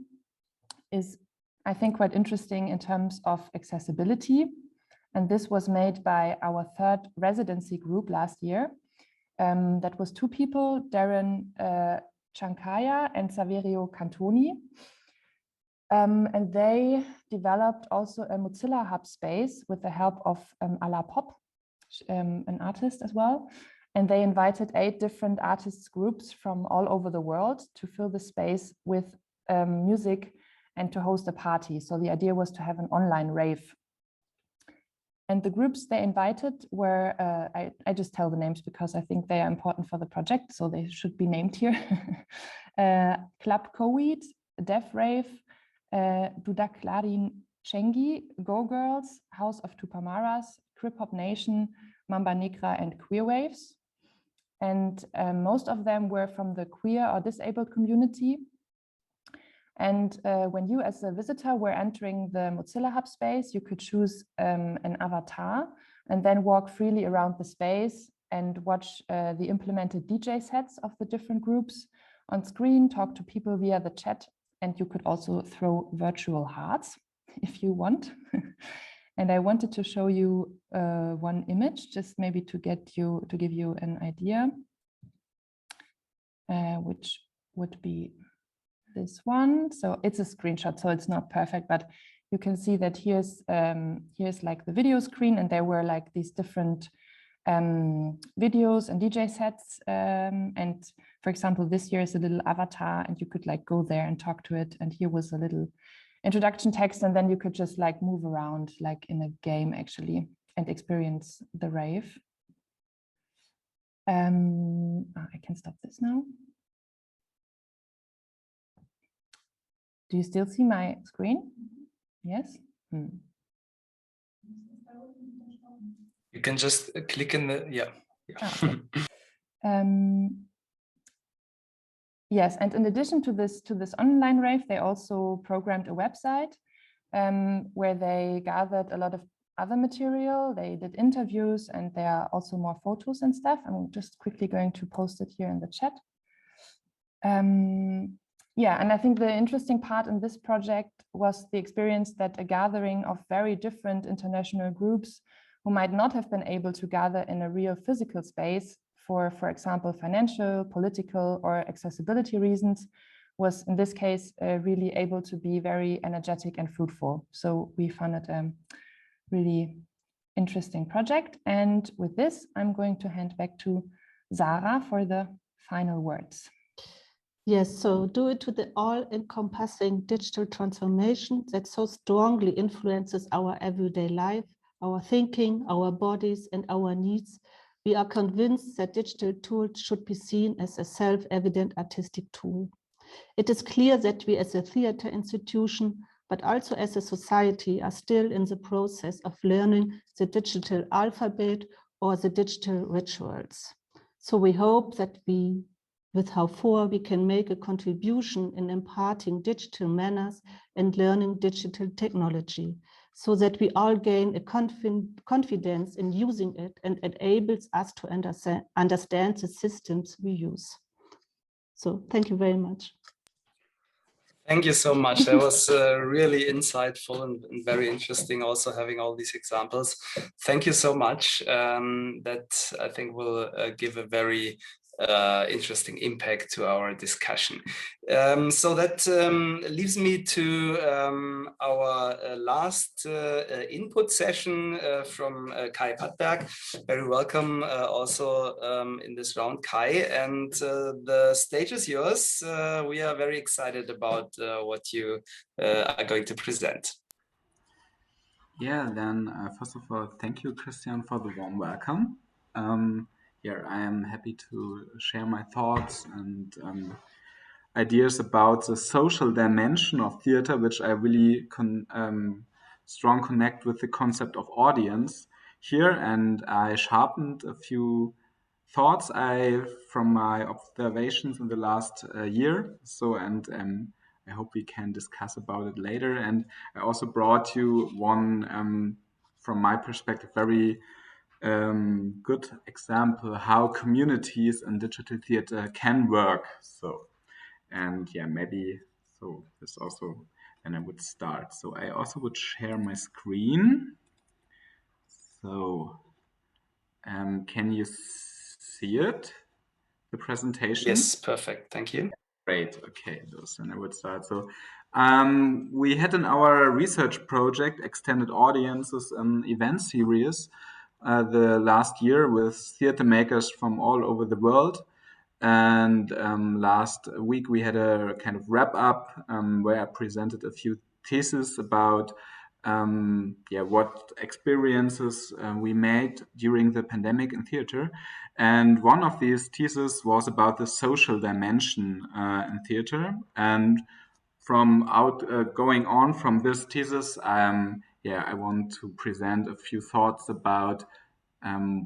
Speaker 6: is, I think, quite interesting in terms of accessibility. And this was made by our third residency group last year. That was two people, Darren Chankaya and Saverio Cantoni. And they developed also a Mozilla Hub space with the help of Ala Pop, an artist as well. And they invited 8 different artists groups from all over the world to fill the space with music and to host a party. So the idea was to have an online rave. And the groups they invited were, I just tell the names because I think they are important for the project, so they should be named here. Club Covid, Death Rave, Dudak Larin Chengi, Go Girls, House of Tupamaras, Crip Hop Nation, Mamba Negra, and Queer Waves. And most of them were from the queer or disabled community. And when you as a visitor were entering the Mozilla Hub space, you could choose an avatar and then walk freely around the space and watch the implemented DJ sets of the different groups on screen, talk to people via the chat, and you could also throw virtual hearts if you want. And I wanted to show you one image, just maybe to give you an idea, which would be this one. So it's a screenshot, so it's not perfect, but you can see that here's like the video screen, and there were like these different videos and DJ sets. And for example, this year is a little avatar, and you could like go there and talk to it. And here was a little introduction text, and then you could just like move around like in a game actually and experience the rave. I can stop this now. Do you still see my screen? Yes?
Speaker 2: You can just click in the, yeah.
Speaker 6: Okay. Yes, and in addition to this online rave, they also programmed a website where they gathered a lot of other material. They did interviews, and there are also more photos and stuff. I'm just quickly going to post it here in the chat. Yeah, and I think the interesting part in this project was the experience that a gathering of very different international groups who might not have been able to gather in a real physical space for example, financial, political, or accessibility reasons, was in this case really able to be very energetic and fruitful. So we found it a really interesting project. And with this, I'm going to hand back to Sarah for the final words.
Speaker 5: Yes, so due to the all-encompassing digital transformation that so strongly influences our everyday life, our thinking, our bodies, and our needs, we are convinced that digital tools should be seen as a self-evident artistic tool. It is clear that we as a theater institution, but also as a society, are still in the process of learning the digital alphabet or the digital rituals. So we hope that with How4, we can make a contribution in imparting digital manners and learning digital technology, so that we all gain a confidence in using it and enables us to understand the systems we use. So thank you very much.
Speaker 2: Thank you so much. That was really insightful and very interesting, also having all these examples. Thank you so much. That I think will give a very interesting impact to our discussion. So that leaves me to our last input session from Kai Padberg. Very welcome also in this round, Kai, and the stage is yours. We are very excited about what you are going to present.
Speaker 7: Yeah, then first of all, thank you, Christian, for the warm welcome. Here, I am happy to share my thoughts and ideas about the social dimension of theater, which I really strong connect with the concept of audience here. And I sharpened a few thoughts from my observations in the last year. So, and I hope we can discuss about it later. And I also brought you one, from my perspective, very good example how communities and digital theater can work. So, and yeah, maybe so this also, then I would start. So I also would share my screen. So can you see it, the presentation?
Speaker 2: Yes, perfect, thank you.
Speaker 7: Great, okay, then I would start. So we had in our research project extended audiences and event series the last year with theater makers from all over the world. And last week we had a kind of wrap up where I presented a few theses about what experiences we made during the pandemic in theater. And one of these theses was about the social dimension in theater. And going on from this thesis, I want to present a few thoughts about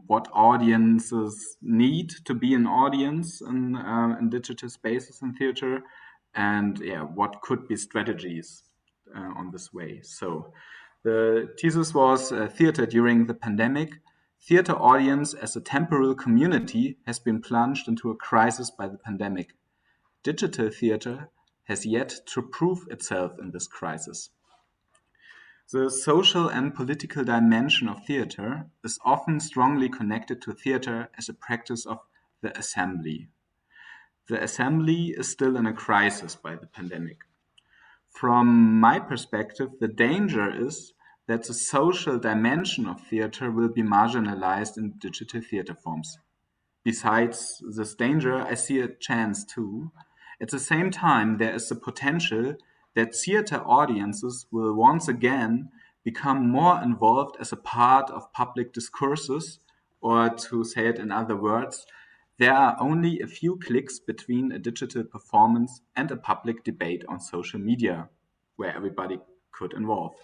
Speaker 7: what audiences need to be an audience in digital spaces in theater, and what could be strategies on this way. So the thesis was theater during the pandemic. Theater audience as a temporal community has been plunged into a crisis by the pandemic. Digital theater has yet to prove itself in this crisis. The social and political dimension of theater is often strongly connected to theater as a practice of the assembly. The assembly is still in a crisis by the pandemic. From my perspective, the danger is that the social dimension of theater will be marginalized in digital theater forms. Besides this danger, I see a chance too. At the same time, there is the potential that theater audiences will once again become more involved as a part of public discourses, or to say it in other words, there are only a few clicks between a digital performance and a public debate on social media, where everybody could involve.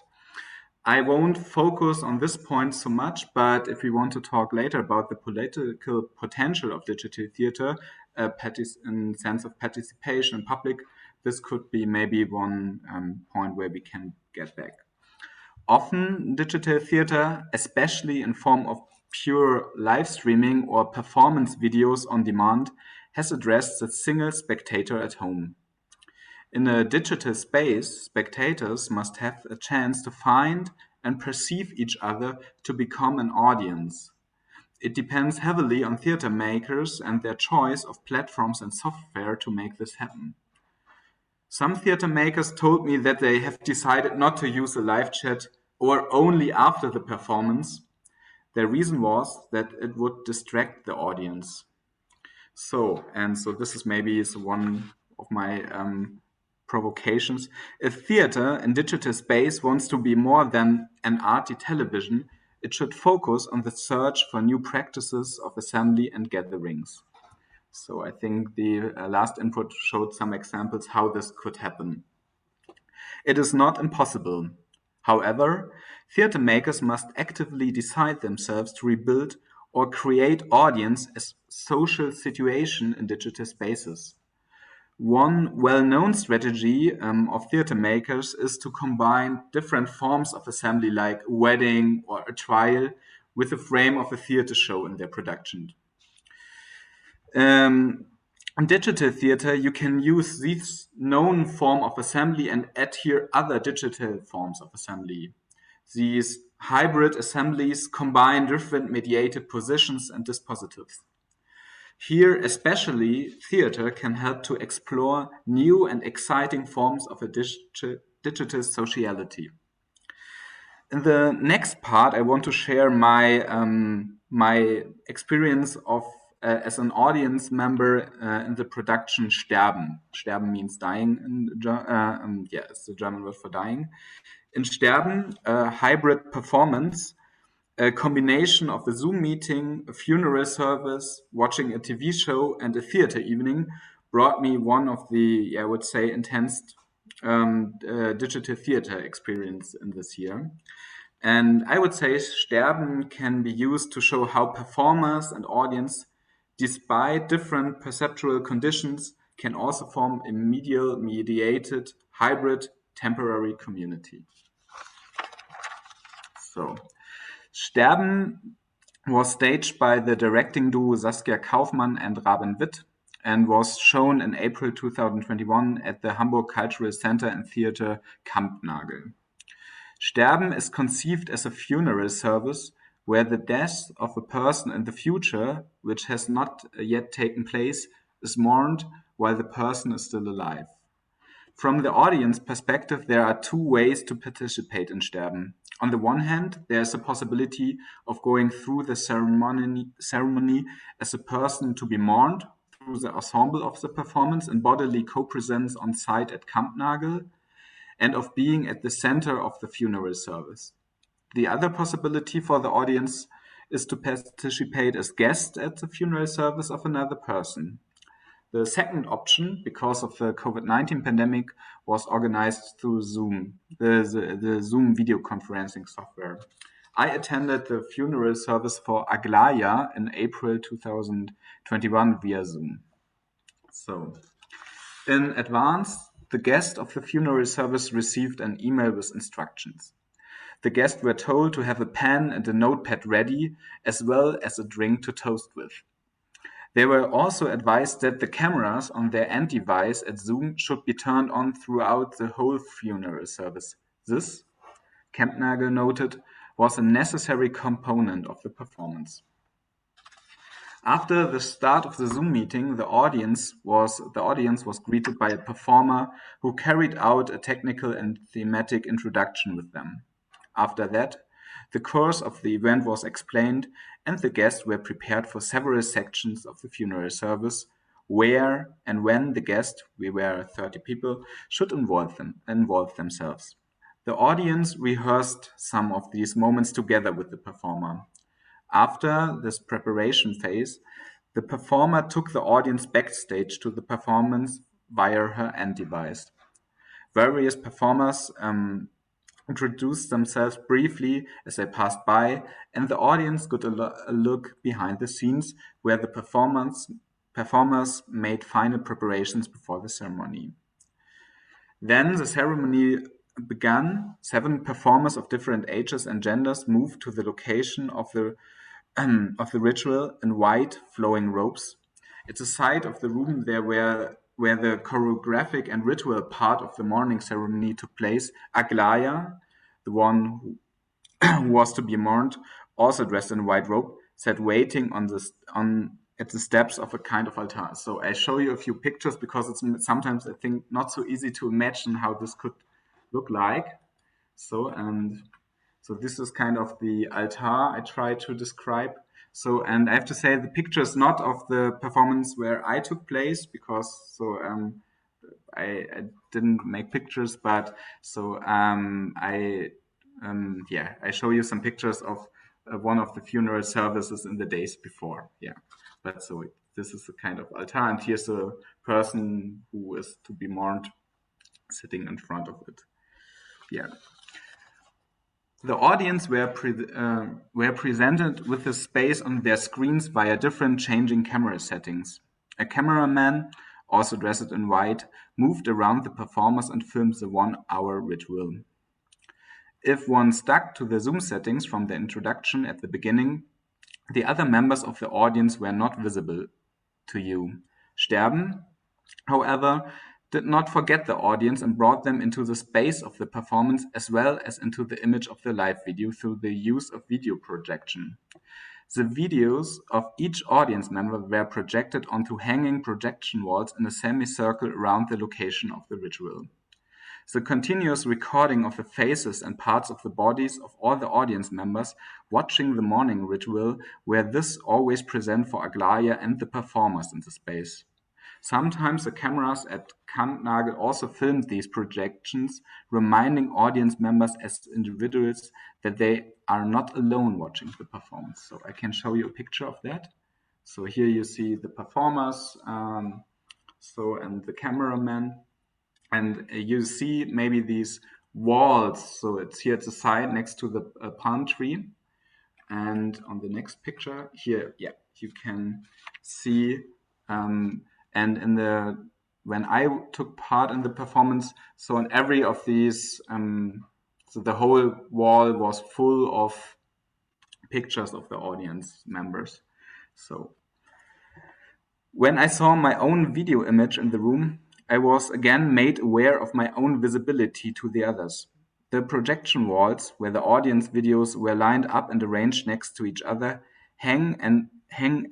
Speaker 7: I won't focus on this point so much, but if we want to talk later about the political potential of digital theater, in the sense of participation in public, this could be maybe one point where we can get back. Often digital theater, especially in form of pure live streaming or performance videos on demand, has addressed the single spectator at home. In a digital space, spectators must have a chance to find and perceive each other to become an audience. It depends heavily on theater makers and their choice of platforms and software to make this happen. Some theater makers told me that they have decided not to use a live chat or only after the performance. Their reason was that it would distract the audience. So this is maybe one of my provocations. If theater in digital space wants to be more than an arty television, it should focus on the search for new practices of assembly and gatherings. So I think the last input showed some examples how this could happen. It is not impossible. However, theater makers must actively decide themselves to rebuild or create audience as social situation in digital spaces. One well-known strategy of theater makers is to combine different forms of assembly like a wedding or a trial with the frame of a theater show in their production. In digital theater, you can use this known form of assembly and add here other digital forms of assembly. These hybrid assemblies combine different mediated positions and dispositives. Here, especially, theater can help to explore new and exciting forms of a digital sociality. In the next part, I want to share my experience of as an audience member in the production Sterben. Sterben means dying. It's the German word for dying. In Sterben, a hybrid performance, a combination of a Zoom meeting, a funeral service, watching a TV show, and a theater evening brought me one of the, I would say, intense digital theater experience in this year. And I would say Sterben can be used to show how performers and audience, despite different perceptual conditions, can also form a mediated, hybrid, temporary community. So, Sterben was staged by the directing duo Saskia Kaufmann and Raben Witt and was shown in April 2021 at the Hamburg Cultural Center and Theater Kampnagel. Sterben is conceived as a funeral service where the death of a person in the future, which has not yet taken place, is mourned while the person is still alive. From the audience perspective, there are two ways to participate in Sterben. On the one hand, there is a possibility of going through the ceremony as a person to be mourned through the ensemble of the performance and bodily co-presence on site at Kampnagel, and of being at the center of the funeral service. The other possibility for the audience is to participate as guest at the funeral service of another person. The second option, because of the COVID-19 pandemic, was organized through Zoom, the Zoom video conferencing software. I attended the funeral service for Aglaya in April 2021 via Zoom. So, in advance, the guest of the funeral service received an email with instructions. The guests were told to have a pen and a notepad ready, as well as a drink to toast with. They were also advised that the cameras on their end device at Zoom should be turned on throughout the whole funeral service. This, Kampnagel noted, was a necessary component of the performance. After the start of the Zoom meeting, the audience was greeted by a performer who carried out a technical and thematic introduction with them. After that, the course of the event was explained, and the guests were prepared for several sections of the funeral service, where and when the guest, we were 30 people, should involve themselves. The audience rehearsed some of these moments together with the performer. After this preparation phase, the performer took the audience backstage to the performance via her end device. Various performers introduced themselves briefly as they passed by, and the audience got a look behind the scenes where the performers made final preparations before the ceremony. Then the ceremony began. 7 performers of different ages and genders moved to the location of the ritual in white flowing robes. At the side of the room there where the choreographic and ritual part of the morning ceremony took place, Aglaya, the one who was to be mourned, also dressed in a white robe, sat waiting at the steps of a kind of altar. So I show you a few pictures because it's sometimes, I think, not so easy to imagine how this could look like. So this is kind of the altar I try to describe. So, and I have to say the picture is not of the performance where I took place because I didn't make pictures, but I show you some pictures of one of the funeral services in the days before. Yeah, but so this is a kind of altar, and here's a person who is to be mourned sitting in front of it. Yeah. The audience were presented with the space on their screens via different changing camera settings. A cameraman, also dressed in white, moved around the performers and filmed the 1-hour ritual. If one stuck to the Zoom settings from the introduction at the beginning, the other members of the audience were not visible to you. Sterben, however, did not forget the audience and brought them into the space of the performance as well as into the image of the live video through the use of video projection. The videos of each audience member were projected onto hanging projection walls in a semicircle around the location of the ritual. The continuous recording of the faces and parts of the bodies of all the audience members watching the morning ritual were thus always present for Aglaya and the performers in the space. Sometimes the cameras at Kampnagel also filmed these projections, reminding audience members as individuals that they are not alone watching the performance. So I can show you a picture of that. So here you see the performers, and the cameraman, and you see maybe these walls. So it's here at the side next to the palm tree. And on the next picture here, yeah, you can see and when I took part in the performance, so in every of these, so the whole wall was full of pictures of the audience members. So when I saw my own video image in the room, I was again made aware of my own visibility to the others. The projection walls, where the audience videos were lined up and arranged next to each other, hang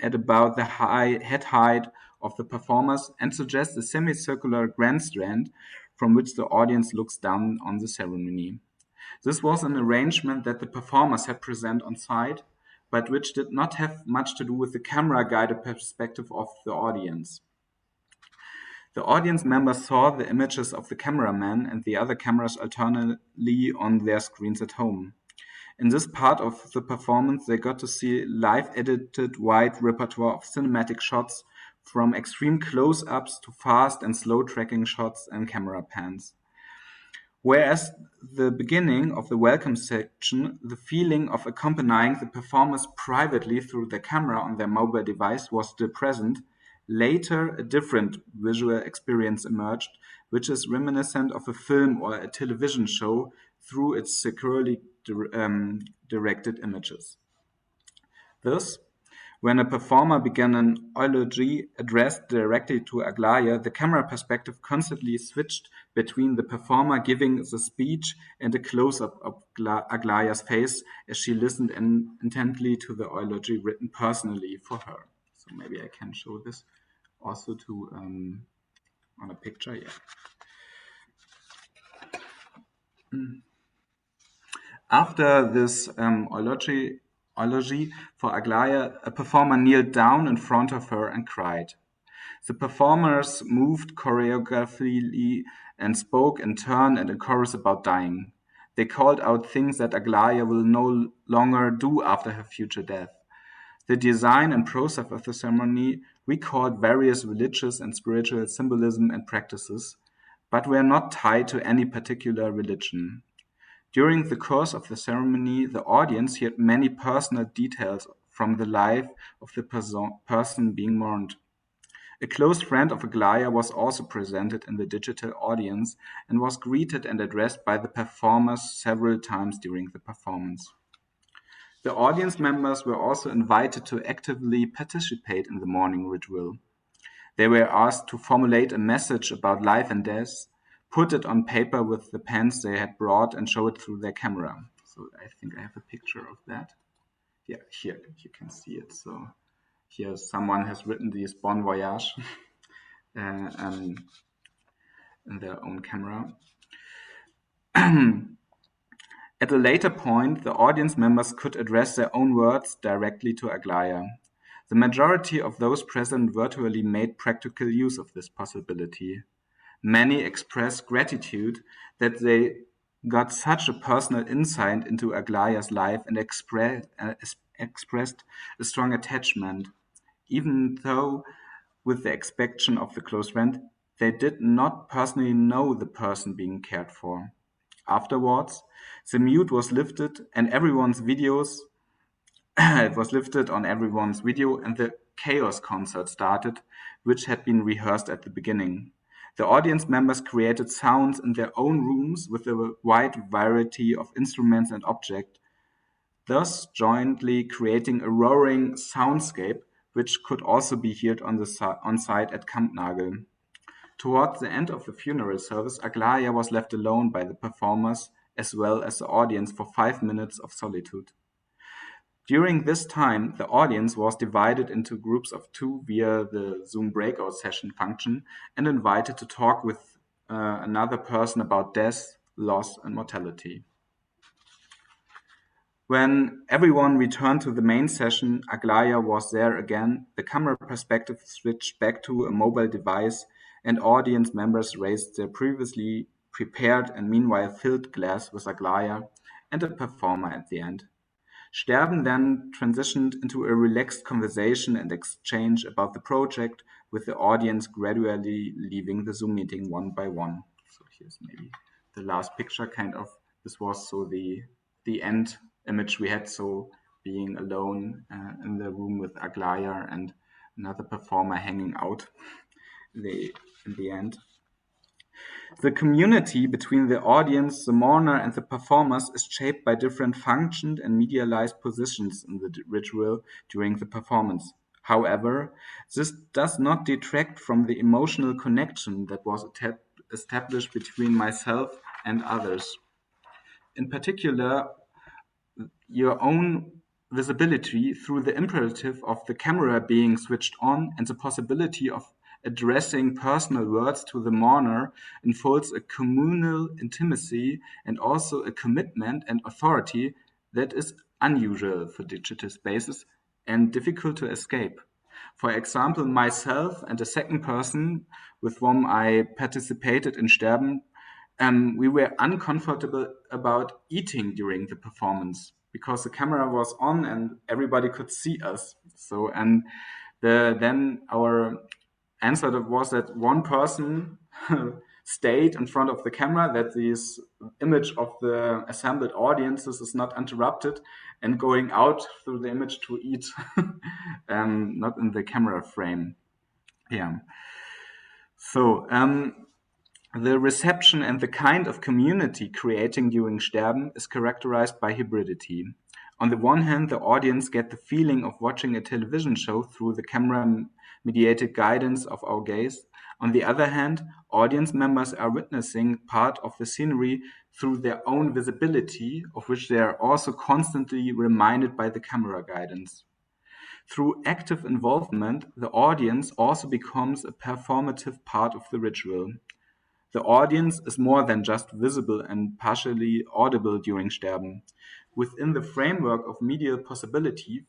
Speaker 7: at about the head height of the performers and suggest a semicircular grandstand from which the audience looks down on the ceremony. This was an arrangement that the performers had present on site, but which did not have much to do with the camera-guided perspective of the audience. The audience members saw the images of the cameraman and the other cameras alternately on their screens at home. In this part of the performance, they got to see live-edited wide repertoire of cinematic shots from extreme close-ups to fast and slow tracking shots and camera pans. Whereas the beginning of the welcome section, the feeling of accompanying the performers privately through the camera on their mobile device was still present, later a different visual experience emerged, which is reminiscent of a film or a television show through its securely directed images. Thus, when a performer began an eulogy addressed directly to Aglaia, the camera perspective constantly switched between the performer giving the speech and a close-up of Aglaia's face as she listened intently to the eulogy written personally for her. So maybe I can show this also to on a picture. Yeah. After this eulogy for Aglaia, a performer kneeled down in front of her and cried. The performers moved choreographically and spoke in turn and in chorus about dying. They called out things that Aglaia will no longer do after her future death. The design and process of the ceremony recalled various religious and spiritual symbolism and practices, but were not tied to any particular religion. During the course of the ceremony, the audience heard many personal details from the life of the person being mourned. A close friend of Aglaia was also presented in the digital audience and was greeted and addressed by the performers several times during the performance. The audience members were also invited to actively participate in the mourning ritual. They were asked to formulate a message about life and death, put it on paper with the pens they had brought, and show it through their camera. So I think I have a picture of that. Yeah, here you can see it. So here someone has written this Bon Voyage in their own camera. At a later point, the audience members could address their own words directly to Aglaia. The majority of those present virtually made practical use of this possibility. Many expressed gratitude that they got such a personal insight into Aglaia's life and expressed a strong attachment, even though, with the exception of the close friend, they did not personally know the person being cared for. Afterwards, the mute was lifted and everyone's videos it was lifted on everyone's video, and the Chaos concert started, which had been rehearsed at the beginning. The audience members created sounds in their own rooms with a wide variety of instruments and objects, thus jointly creating a roaring soundscape, which could also be heard on site at Kampnagel. Towards the end of the funeral service, Aglaia was left alone by the performers as well as the audience for 5 minutes of solitude. During this time, the audience was divided into groups of 2 via the Zoom breakout session function and invited to talk with another person about death, loss, and mortality. When everyone returned to the main session, Aglaia was there again. The camera perspective switched back to a mobile device, and audience members raised their previously prepared and meanwhile filled glass with Aglaia and a performer at the end. Sterben then transitioned into a relaxed conversation and exchange about the project, with the audience gradually leaving the Zoom meeting one by one. So here's maybe the last picture, kind of. This was so the end image we had, so being alone in the room with Aglaia and another performer hanging out in the end. The community between the audience, the mourner, and the performers is shaped by different functioned and medialized positions in the ritual during the performance. However, this does not detract from the emotional connection that was established between myself and others. In particular, your own visibility through the imperative of the camera being switched on and the possibility of addressing personal words to the mourner unfolds a communal intimacy and also a commitment and authority that is unusual for digital spaces and difficult to escape. For example, myself and a second person with whom I participated in Sterben, we were uncomfortable about eating during the performance because the camera was on and everybody could see us. And then our answer was that one person stayed in front of the camera, that this image of the assembled audiences is not interrupted, and going out through the image to eat, not in the camera frame. Yeah. So the reception and the kind of community creating during Sterben is characterized by hybridity. On the one hand, the audience get the feeling of watching a television show through the camera-mediated guidance of our gaze. On the other hand, audience members are witnessing part of the scenery through their own visibility, of which they are also constantly reminded by the camera guidance. Through active involvement, the audience also becomes a performative part of the ritual. The audience is more than just visible and partially audible during Sterben. Within the framework of medial possibilities,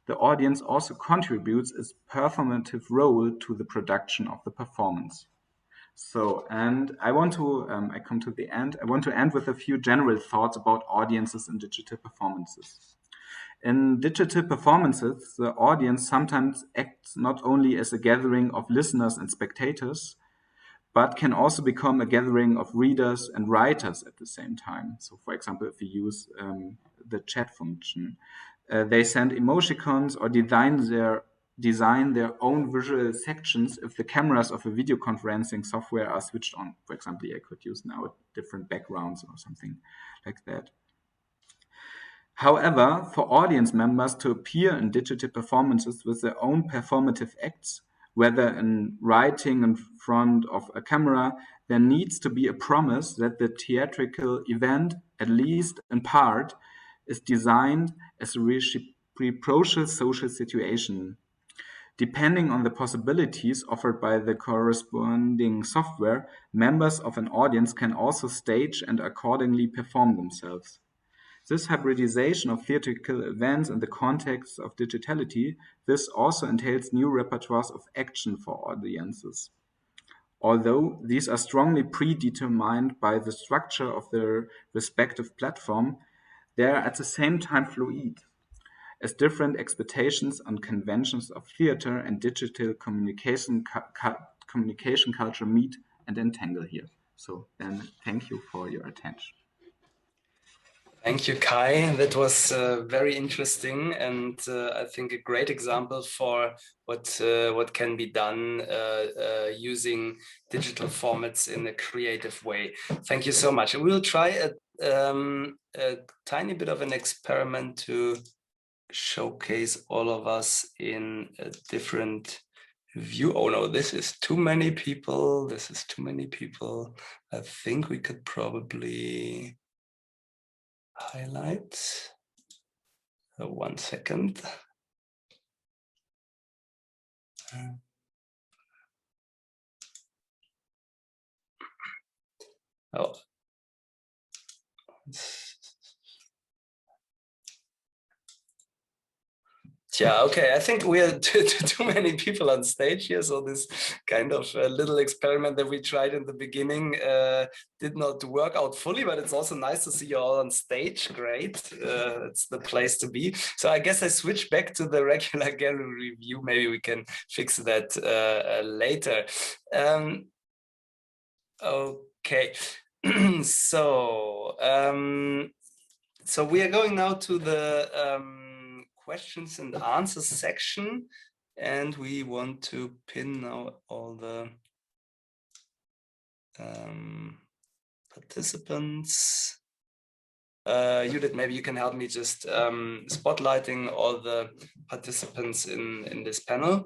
Speaker 7: the audience also contributes its performative role to the production of the performance. So, and I want to, I come to the end. I want to end with a few general thoughts about audiences in digital performances. In digital performances, the audience sometimes acts not only as a gathering of listeners and spectators, but can also become a gathering of readers and writers at the same time. So, for example, if we use the chat function, they send emoticons or design their own visual sections if the cameras of a video conferencing software are switched on. For example, I could use now different backgrounds or something like that. However, for audience members to appear in digital performances with their own performative acts, whether in writing in front of a camera, there needs to be a promise that the theatrical event, at least in part, is designed as a reciprocal social situation. Depending on the possibilities offered by the corresponding software, members of an audience can also stage and accordingly perform themselves. This hybridization of theatrical events in the context of digitality, this also entails new repertoires of action for audiences. Although these are strongly predetermined by the structure of their respective platform, they are at the same time fluid, as different expectations and conventions of theater and digital communication culture meet and entangle here. So then thank you for your attention.
Speaker 2: Thank you, Kai. That was very interesting, and I think a great example for what can be done using digital formats in a creative way. Thank you so much. We'll try a tiny bit of an experiment to showcase all of us in a different view. Oh no, this is too many people. This is too many people. I think we could probably highlight. 1 second. Oh. Yeah, okay, I think we are too many people on stage here, so this kind of little experiment that we tried in the beginning did not work out fully, but it's also nice to see you all on stage. Great, it's the place to be. So I guess I switch back to the regular gallery view. Maybe we can fix that later. Okay, so we are going now to the questions and answers section, and we want to pin now all the participants. Judith, maybe you can help me just spotlighting all the participants in this panel.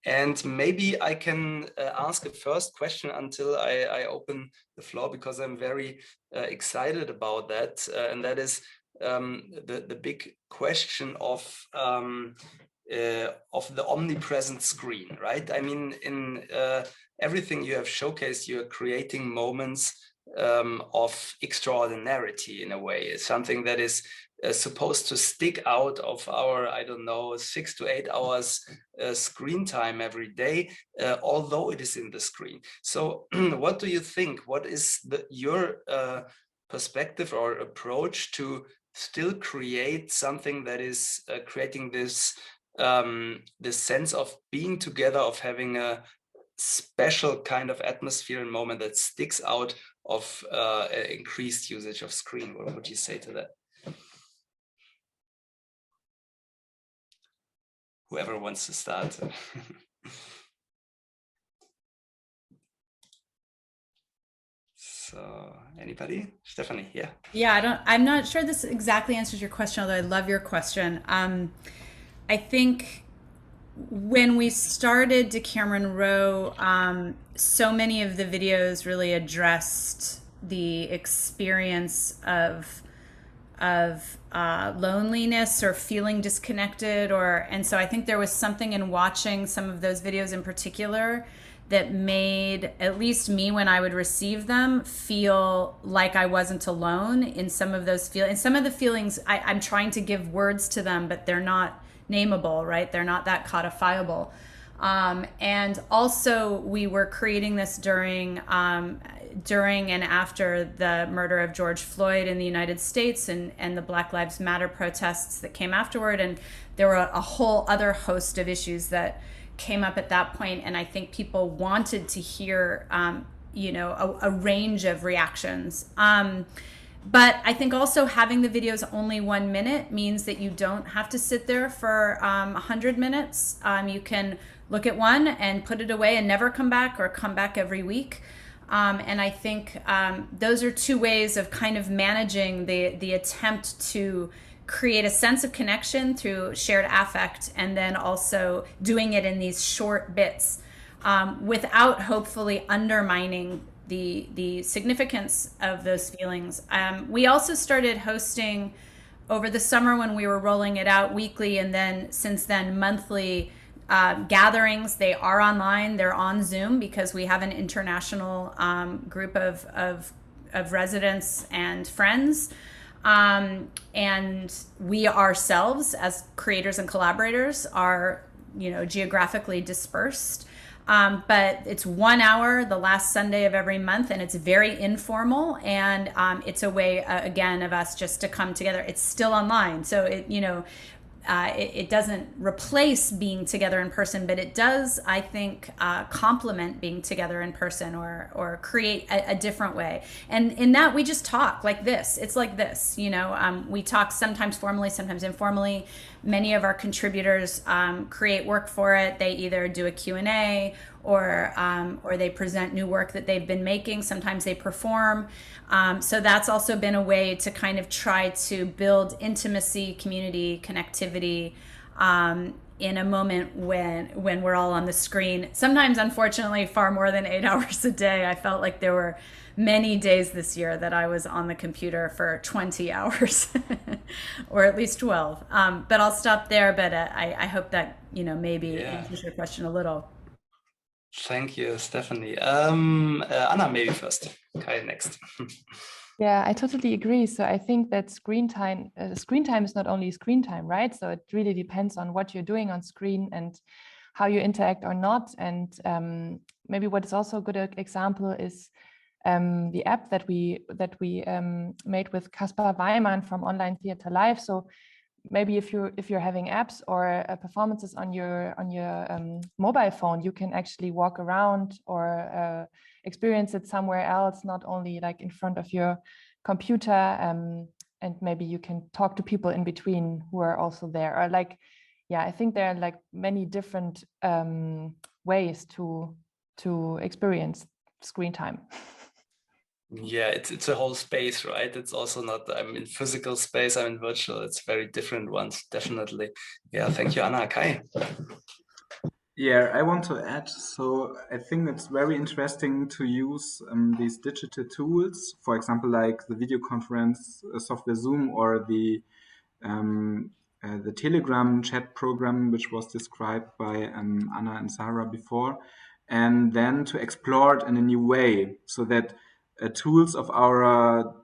Speaker 2: And maybe I can ask a first question until I open the floor, because I'm very excited about that, and that is the big question of the omnipresent screen, right? I mean, in everything you have showcased, you're creating moments of extraordinarity in a way. It's something that is supposed to stick out of our, I don't know, 6 to 8 hours screen time every day, although it is in the screen. So what do you think? What is your perspective or approach to still create something that is creating this this sense of being together, of having a special kind of atmosphere and moment that sticks out of increased usage of screen? What would you say to that? Whoever wants to start. So anybody? Stefanie, yeah.
Speaker 3: Yeah, I'm not sure this exactly answers your question, although I love your question. I think when we started Decameron Row, so many of the videos really addressed the experience of loneliness or feeling disconnected, and so I think there was something in watching some of those videos in particular that made at least me, when I would receive them, feel like I wasn't alone in some of those feelings. And some of the feelings, I'm trying to give words to them, but they're not nameable, right? They're not that codifiable. And also we were creating this during and after the murder of George Floyd in the United States and the Black Lives Matter protests that came afterward. And there were a whole other host of issues that came up at that point, and I think people wanted to hear, a range of reactions. But I think also having the videos only 1 minute means that you don't have to sit there for 100 minutes. You can look at one and put it away and never come back, or come back every week. And I think those are two ways of kind of managing the attempt to create a sense of connection through shared affect, and then also doing it in these short bits without hopefully undermining the significance of those feelings. We also started hosting over the summer, when we were rolling it out weekly, and then since then monthly gatherings. They are online, they're on Zoom, because we have an international group of residents and friends. And we ourselves, as creators and collaborators, are, geographically dispersed. But it's 1 hour the last Sunday of every month, and it's very informal. And it's a way, again, of us just to come together. It's still online, so it doesn't replace being together in person, but it does, I think, complement being together in person, or create a different way. And in that, we just talk like this. It's like this, we talk sometimes formally, sometimes informally. Many of our contributors create work for it. They either do a Q&A or they present new work that they've been making. Sometimes they perform. So that's also been a way to kind of try to build intimacy, community, connectivity in a moment when we're all on the screen. Sometimes, unfortunately, far more than 8 hours a day. I felt like there were many days this year that I was on the computer for 20 hours or at least 12. But I'll stop there. But I hope that, maybe answers your question a little.
Speaker 2: Thank you, Stefanie. Anna, maybe first. Kai next.
Speaker 6: Yeah, I totally agree. So I think that screen time is not only screen time, right? So it really depends on what you're doing on screen and how you interact or not. And maybe what is also a good example is the app that we made with Kaspar Reimann from Online Theater Live. So maybe if you're having apps or performances on your mobile phone, you can actually walk around or experience it somewhere else, not only like in front of your computer, and maybe you can talk to people in between who are also there. Or I think there are like many different ways to experience screen time.
Speaker 2: Yeah, it's a whole space, right? It's also not, I'm in physical space, I'm in virtual. It's very different ones, definitely. Yeah, thank you, Anna. Kai.
Speaker 7: Yeah, I want to add, so I think it's very interesting to use these digital tools, for example, like the video conference software Zoom, or the Telegram chat program, which was described by Anna and Sarah before, and then to explore it in a new way, so that tools of our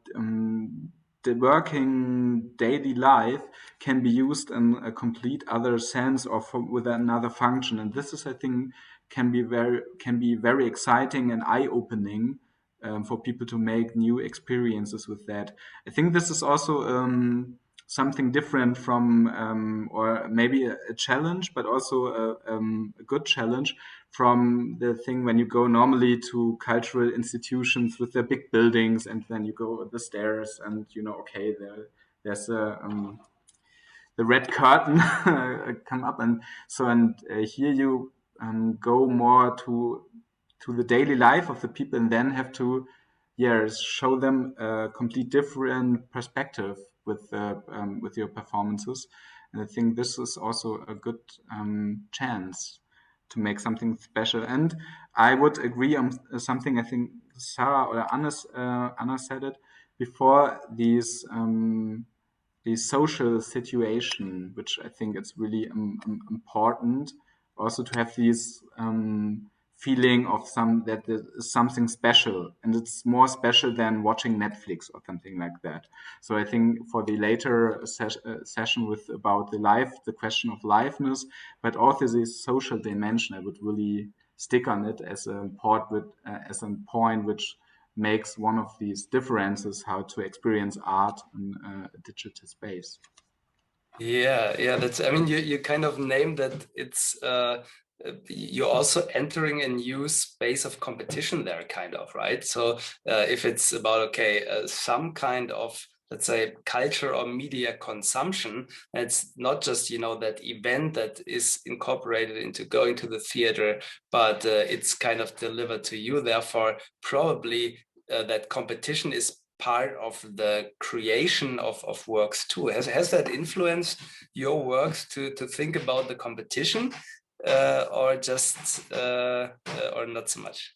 Speaker 7: the working daily life can be used in a complete other sense, or with another function. And this is, I think, can be very exciting and eye-opening for people to make new experiences with that. I think this is also something different from, or maybe a challenge, but also a good challenge from the thing when you go normally to cultural institutions with their big buildings, and then you go up the stairs and okay, there's the red curtain come up, and so here you go more to the daily life of the people, and then have to show them a complete different perspective with your performances. And I think this is also a good chance to make something special. And I would agree on something I think Sarah or Anna said it before, these social situation, which I think it's really important also to have these feeling of that there is something special, and it's more special than watching Netflix or something like that. So I think for the later session about the question of liveness, but also this social dimension, I would really stick on it as a point which makes one of these differences how to experience art in a digital space.
Speaker 2: Yeah, that's, I mean, you kind of named that. It's you're also entering a new space of competition there, kind of, right? So if it's about some kind of, let's say, culture or media consumption, it's not just that event that is incorporated into going to the theater, but it's kind of delivered to you. Therefore, probably that competition is part of the creation of works too. Has that influenced your works to think about the competition, or just or not so much?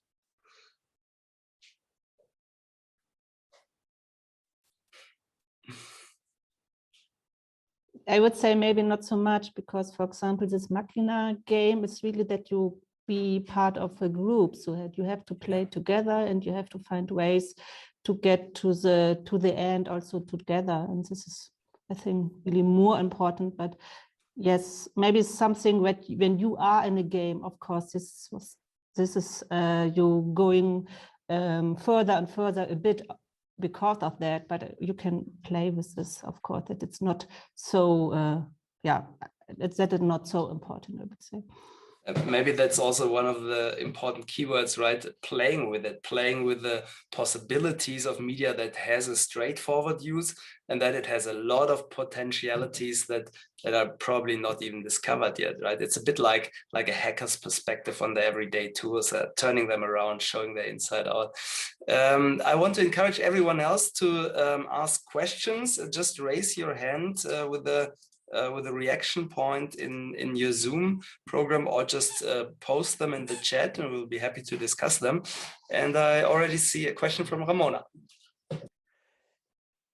Speaker 5: I would say maybe not so much, because, for example, this Machina game is really that you be part of a group, so that you have to play together and you have to find ways to get to the end also together. And this is, I think, really more important. But yes, maybe something when you are in a game, of course, this is you going further and further a bit because of that, but you can play with this, of course, that it's not so, that is not so important, I would say.
Speaker 2: Maybe that's also one of the important keywords, right? Playing with it, playing with the possibilities of media that has a straightforward use, and that it has a lot of potentialities that are probably not even discovered yet, right? It's a bit like a hacker's perspective on the everyday tools, turning them around, showing their inside out. I want to encourage everyone else to ask questions. Just raise your hand with a reaction point in your Zoom program, or just post them in the chat, and we'll be happy to discuss them. And I already see a question from Ramona.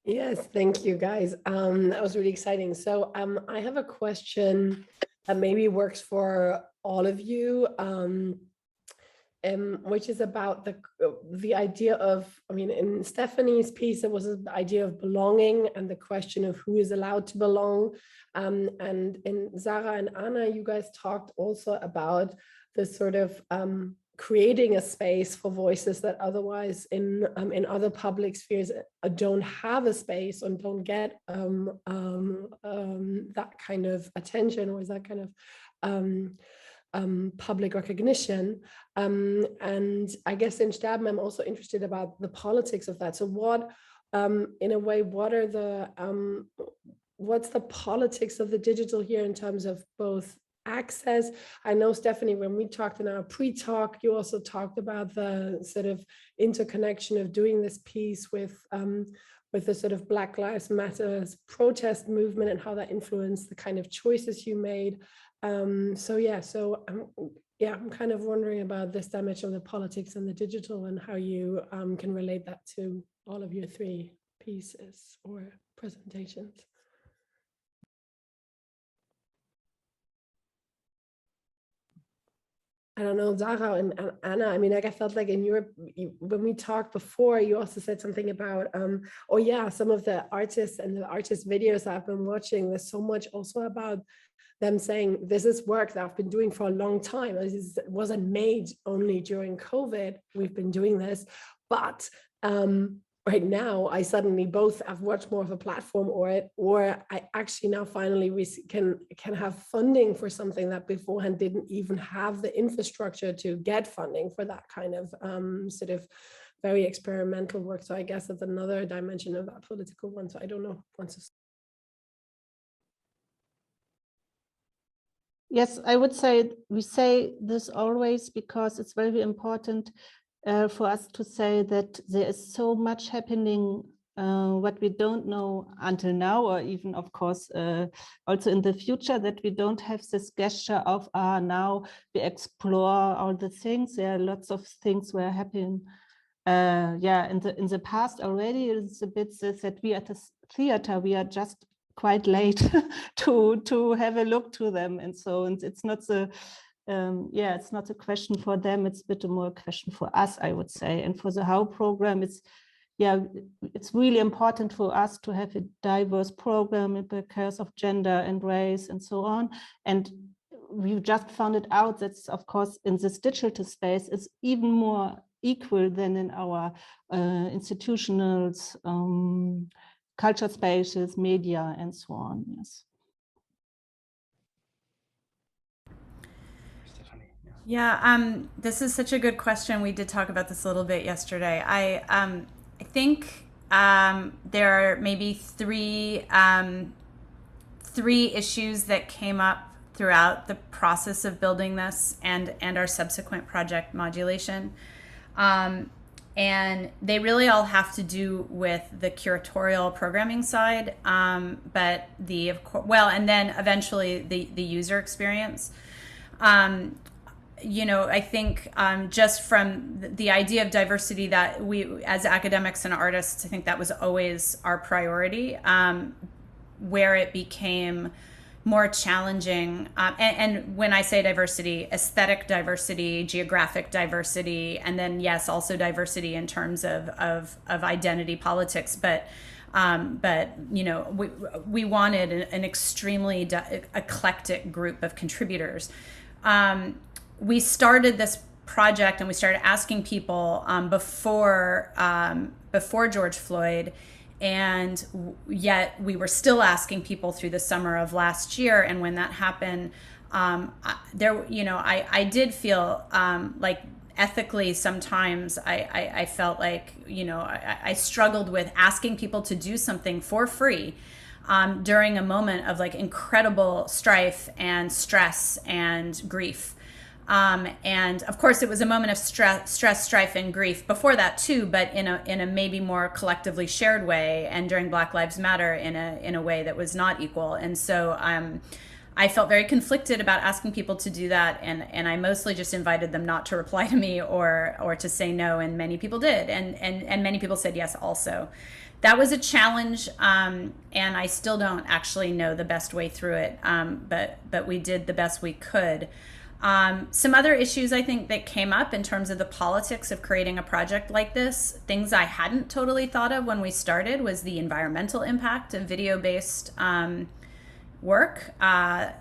Speaker 1: Yes, thank you, guys. That was really exciting. So I have a question that maybe works for all of you, which is about the idea of, I mean, in Stefanie's piece, it was the idea of belonging and the question of who is allowed to belong. And in Sarah and Anna, you guys talked also about this sort of creating a space for voices that otherwise in other public spheres don't have a space and don't get that kind of attention, or that kind of public recognition. And I guess in Sterben, I'm also interested about the politics of that. So what, in a way, what are the, what's the politics of the digital here in terms of both access? I know, Stefanie, when we talked in our pre-talk, you also talked about the sort of interconnection of doing this piece with the sort of Black Lives Matter protest movement and how that influenced the kind of choices you made. I'm kind of wondering about this dimension of the politics and the digital, and how you can relate that to all of your three pieces or presentations. I don't know, Sarah and Anna, I mean, like, I felt like when we talked before, you also said something about, some of the artists and the artist videos I've been watching, there's so much also about them saying, this is work that I've been doing for a long time. It wasn't made only during COVID. We've been doing this, but right now I suddenly both have much more of a platform or I actually now finally can have funding for something that beforehand didn't even have the infrastructure to get funding for that kind of sort of very experimental work. So I guess that's another dimension of that political one. So I don't know.
Speaker 5: Yes, I would say we say this always because it's very important for us to say that there is so much happening what we don't know until now, or even, of course, also in the future, that we don't have this gesture of, now we explore all the things. There are lots of things were happening. In the past already. It's a bit that we at the theater, we are just quite late to have a look to them, and so it's not the it's not a question for them, it's a bit more a question for us, I would say. And for the How program, it's really important for us to have a diverse program because of gender and race and so on. And we just found it out that, of course, in this digital space, it's even more equal than in our institutionals, culture spaces, media, and so on. Yes.
Speaker 3: Yeah, this is such a good question. We did talk about this a little bit yesterday. I think there are maybe three issues that came up throughout the process of building this and our subsequent project Modulation. And they really all have to do with the curatorial programming side, but and then eventually the user experience. I think just from the idea of diversity that we, as academics and artists, I think that was always our priority, where it became more challenging. And when I say diversity, aesthetic diversity, geographic diversity, and then yes, also diversity in terms of identity politics. But we wanted an extremely eclectic group of contributors. We started this project and we started asking people before George Floyd, and yet we were still asking people through the summer of last year. And when that happened, I did feel like ethically sometimes I felt like, I struggled with asking people to do something for free during a moment of like incredible strife and stress and grief. And of course, it was a moment of stress, strife, and grief before that too, but in a maybe more collectively shared way, and during Black Lives Matter in a way that was not equal. And so I felt very conflicted about asking people to do that, and I mostly just invited them not to reply to me or to say no, and many people did, and many people said yes also. That was a challenge, and I still don't actually know the best way through it, but we did the best we could. Some other issues I think that came up in terms of the politics of creating a project like this, things I hadn't totally thought of when we started, was the environmental impact of video-based work,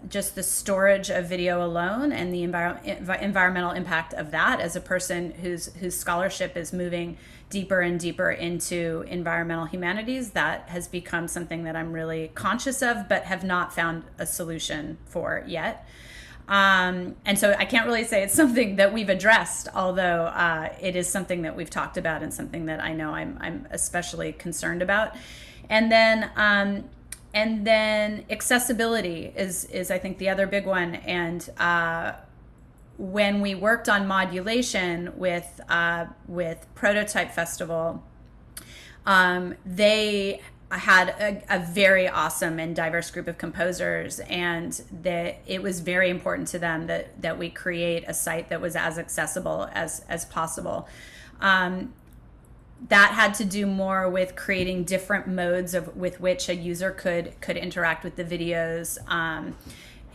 Speaker 3: just the storage of video alone, and the environmental impact of that as a person whose scholarship is moving deeper and deeper into environmental humanities. That has become something that I'm really conscious of, but have not found a solution for yet. And so I can't really say it's something that we've addressed, although it is something that we've talked about and something that I know I'm especially concerned about. And then accessibility is I think the other big one. And when we worked on Modulation with Prototype Festival, they had a very awesome and diverse group of composers, and that it was very important to them that we create a site that was as accessible as possible. That had to do more with creating different modes with which a user could interact with the videos,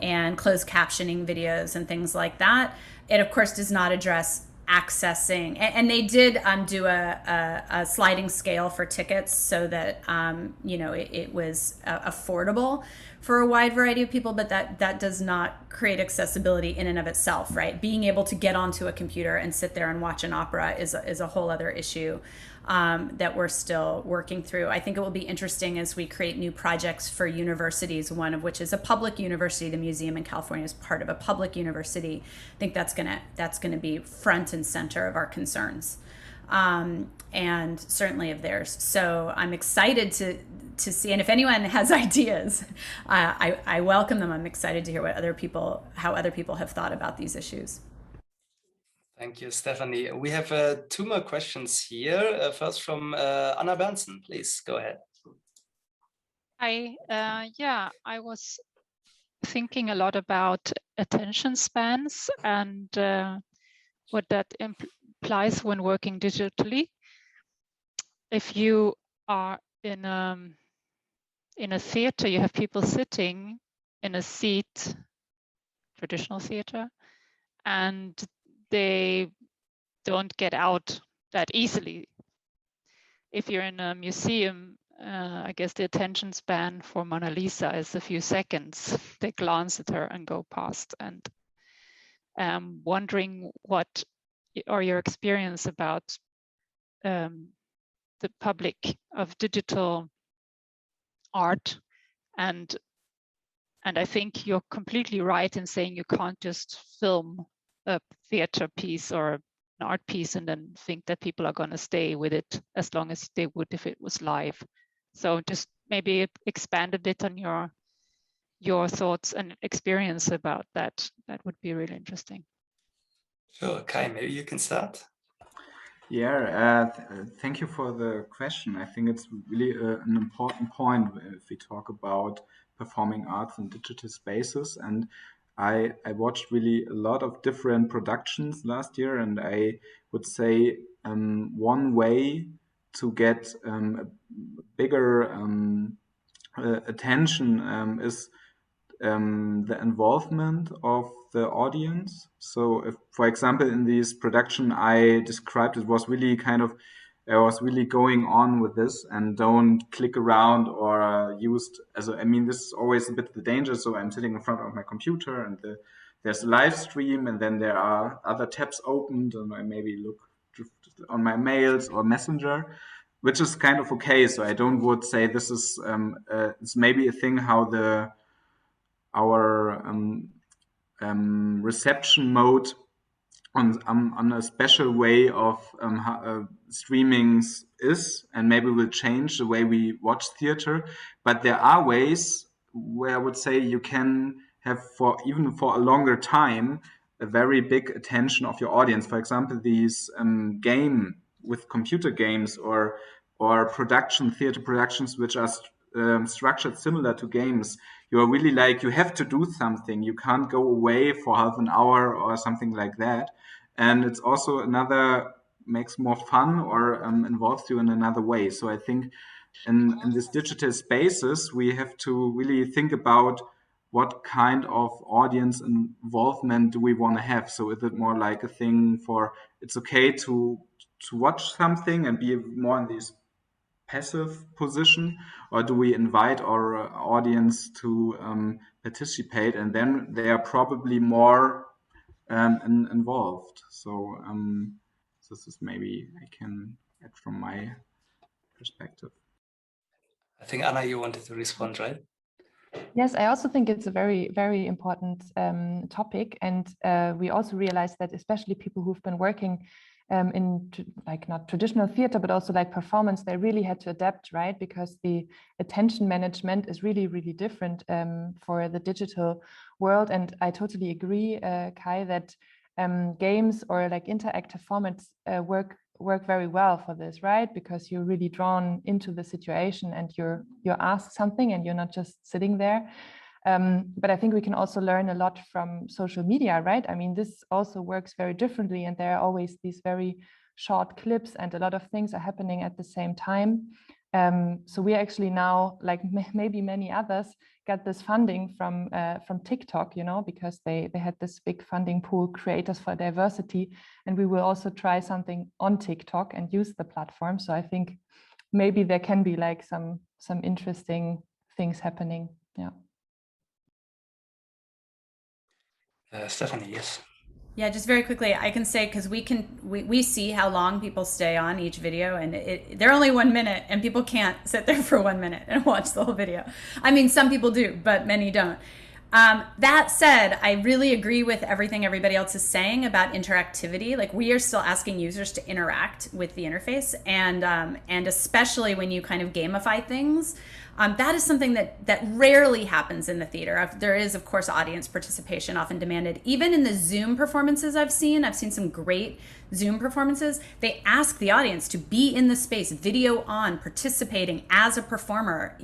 Speaker 3: and closed captioning videos and things like that. It of course does not address accessing, and they did do a sliding scale for tickets so that it was affordable for a wide variety of people, but that does not create accessibility in and of itself, right? Being able to get onto a computer and sit there and watch an opera is a whole other issue that we're still working through. I think it will be interesting as we create new projects for universities, one of which is a public university. The museum in California is part of a public university. I think that's gonna be front and center of our concerns, and certainly of theirs. So I'm excited to see, and if anyone has ideas, I welcome them. I'm excited to hear how other people have thought about these issues.
Speaker 2: Thank you, Stefanie. We have 2 more questions here. First from Anna Bernsen, please go ahead.
Speaker 8: Hi, yeah, I was thinking a lot about attention spans and what that implies when working digitally. If you are in a theater, you have people sitting in a seat, traditional theater, and they don't get out that easily. If you're in a museum, I guess the attention span for Mona Lisa is a few seconds. They glance at her and go past. And wondering what are your experience about the public of digital art, and I think you're completely right in saying you can't just film a theater piece or an art piece and then think that people are going to stay with it as long as they would if it was live. So just maybe expand a bit on your thoughts and experience about that. That would be really interesting.
Speaker 2: Sure, Kai, maybe you can start.
Speaker 7: Yeah, thank you for the question. I think it's really an important point if we talk about performing arts in digital spaces. And I watched really a lot of different productions last year, and I would say one way to get a bigger attention is the involvement of the audience. So if, for example, in this production I described, it was really I was really going on with this and don't click around or used as I mean, this is always a bit the danger. So I'm sitting in front of my computer and there's a live stream, and then there are other tabs opened, and I maybe look on my mails or Messenger, which is kind of okay. So I don't would say this is it's maybe a thing how our reception mode on a special way of streamings is, and maybe will change the way we watch theater. But there are ways where I would say you can have even for a longer time a very big attention of your audience. For example, these game with computer games or theater productions which are structured similar to games. You are really you have to do something. You can't go away for half an hour or something like that. And it's also makes more fun or involves you in another way. So I think in these digital spaces, we have to really think about what kind of audience involvement do we want to have. So is it more like a thing for, it's okay to watch something and be more in this passive position, or do we invite our audience to participate, and then they are probably more involved. So this is maybe I can add from my perspective.
Speaker 2: I think Anna, you wanted to respond, right?
Speaker 6: Yes, I also think it's a very, very important topic, and we also realize that especially people who've been working in not traditional theater, but also performance, they really had to adapt, right? Because the attention management is really, really different for the digital world. And I totally agree, Kai, that games or interactive formats work very well for this, right? Because you're really drawn into the situation and you're asked something and you're not just sitting there. But I think we can also learn a lot from social media, right? I mean, this also works very differently, and there are always these very short clips and a lot of things are happening at the same time. So we actually now, maybe many others, got this funding from TikTok, because they had this big funding pool, Creators for Diversity, and we will also try something on TikTok and use the platform. So I think maybe there can be some interesting things happening. Yeah.
Speaker 2: Stefanie, yes.
Speaker 3: Yeah, just very quickly, I can say, because we see how long people stay on each video, and they're only 1 minute, and people can't sit there for 1 minute and watch the whole video. I mean, some people do, but many don't. That said, I really agree with everything everybody else is saying about interactivity. Like, we are still asking users to interact with the interface, and especially when you kind of gamify things. That is something that rarely happens in the theater. There is, of course, audience participation often demanded. Even in the Zoom performances I've seen some great Zoom performances. They ask the audience to be in the space, video on, participating as a performer,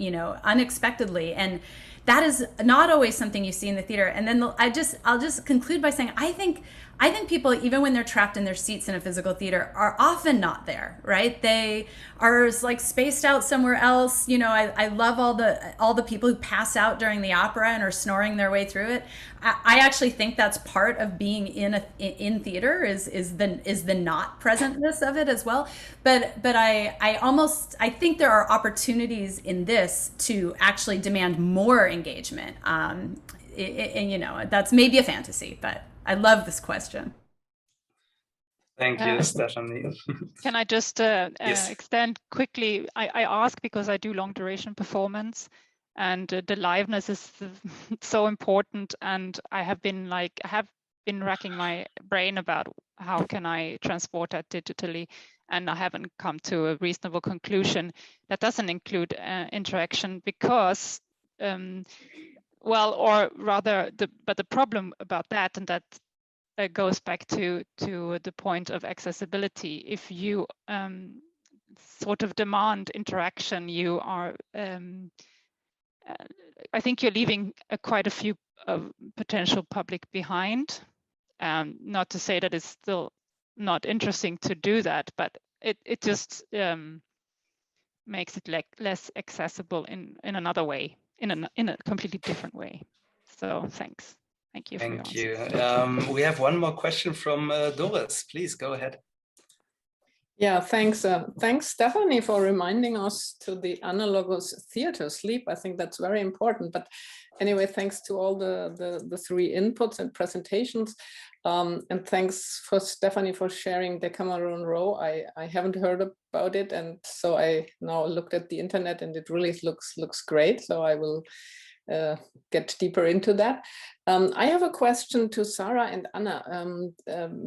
Speaker 3: unexpectedly. And that is not always something you see in the theater. And then I'll just conclude by saying, I think people, even when they're trapped in their seats in a physical theater, are often not there, right? They are like spaced out somewhere else. I love all the people who pass out during the opera and are snoring their way through it. I actually think that's part of being in theater is the not presentness of it as well. But I think there are opportunities in this to actually demand more engagement. And that's maybe a fantasy, but I love this question.
Speaker 2: Thank you, Stefanie.
Speaker 8: Can I just
Speaker 2: Yes.
Speaker 8: extend quickly? I ask because I do long duration performance, and the liveness is so important. And I have been racking my brain about how can I transport that digitally, and I haven't come to a reasonable conclusion. That doesn't include interaction because, but the problem about that, and that goes back to the point of accessibility. If you sort of demand interaction, you are, I think you're leaving quite a few potential public behind. Not to say that it's still not interesting to do that, but it just makes it less accessible in another way, in a completely different way. So thank you.
Speaker 2: Thank you. We have one more question from Doris. Please go ahead.
Speaker 9: Yeah, thanks. Thanks, Stefanie, for reminding us to the analogous theater sleep. I think that's very important. But anyway, thanks to all the three inputs and presentations. And thanks for Stefanie for sharing Decameron Row. I haven't heard about it. And so I now looked at the internet and it really looks great. So I will get deeper into that. I have a question to Sarah and Anna,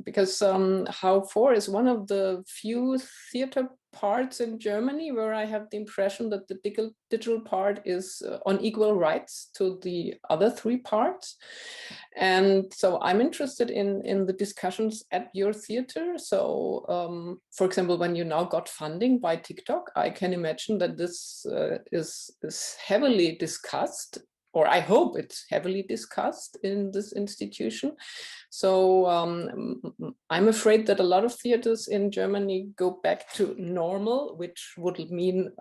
Speaker 9: because How For is one of the few theater parts in Germany where I have the impression that the digital part is on equal rights to the other three parts. And so I'm interested in the discussions at your theater. So for example, when you now got funding by TikTok, I can imagine that this is heavily discussed, or I hope it's heavily discussed in this institution. So I'm afraid that a lot of theaters in Germany go back to normal, which would mean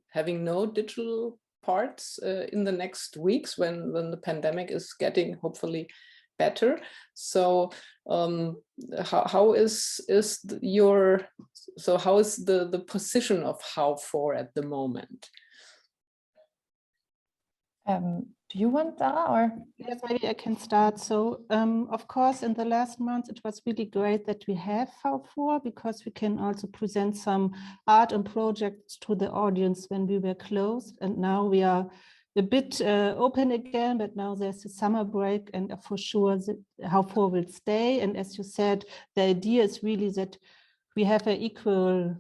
Speaker 9: having no digital parts in the next weeks when the pandemic is getting hopefully better. So how is the position of How For at the moment?
Speaker 6: Do you want that, or?
Speaker 5: Yes, maybe I can start. So, of course, in the last months, it was really great that we have How For, because we can also present some art and projects to the audience when we were closed. And now we are a bit open again, but now there's a summer break, and for sure How For will stay. And as you said, the idea is really that we have an equal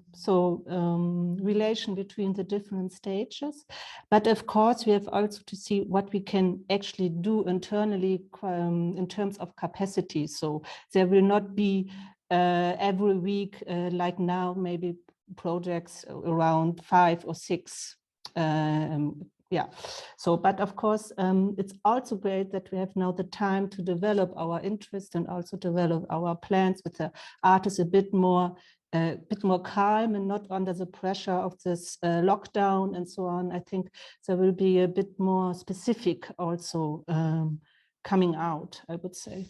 Speaker 5: relation between the different stages. But of course, we have also to see what we can actually do internally in terms of capacity. So there will not be every week, like now, maybe projects around 5 or 6. Yeah, so, but of course, it's also great that we have now the time to develop our interest and also develop our plans with the artists a bit more calm and not under the pressure of this lockdown and so on. I think there will be a bit more specific also coming out, I would say.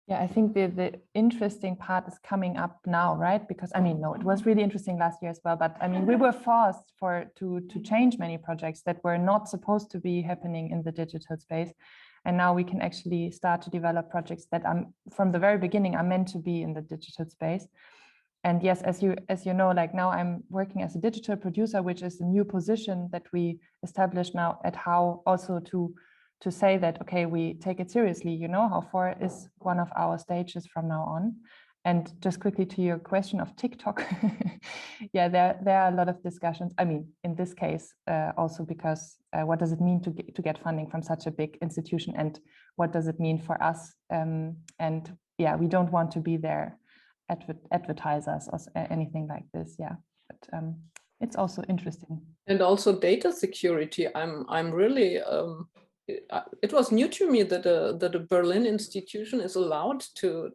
Speaker 6: Yeah, I think the interesting part is coming up now, right? Because I mean, no, it was really interesting last year as well, but I mean, we were forced to change many projects that were not supposed to be happening in the digital space. And now we can actually start to develop projects that from the very beginning are meant to be in the digital space. And yes, as you know, like now I'm working as a digital producer, which is a new position that we established now at HOW, also to say that, okay, we take it seriously, you know, HOW 4 is one of our stages from now on. And just quickly to your question of TikTok, yeah, there are a lot of discussions. I mean, in this case, also because what does it mean to get funding from such a big institution, and what does it mean for us? And yeah, we don't want to be their advertisers or anything like this. Yeah, but it's also interesting.
Speaker 9: And also data security. I'm really. It was new to me that a Berlin institution is allowed to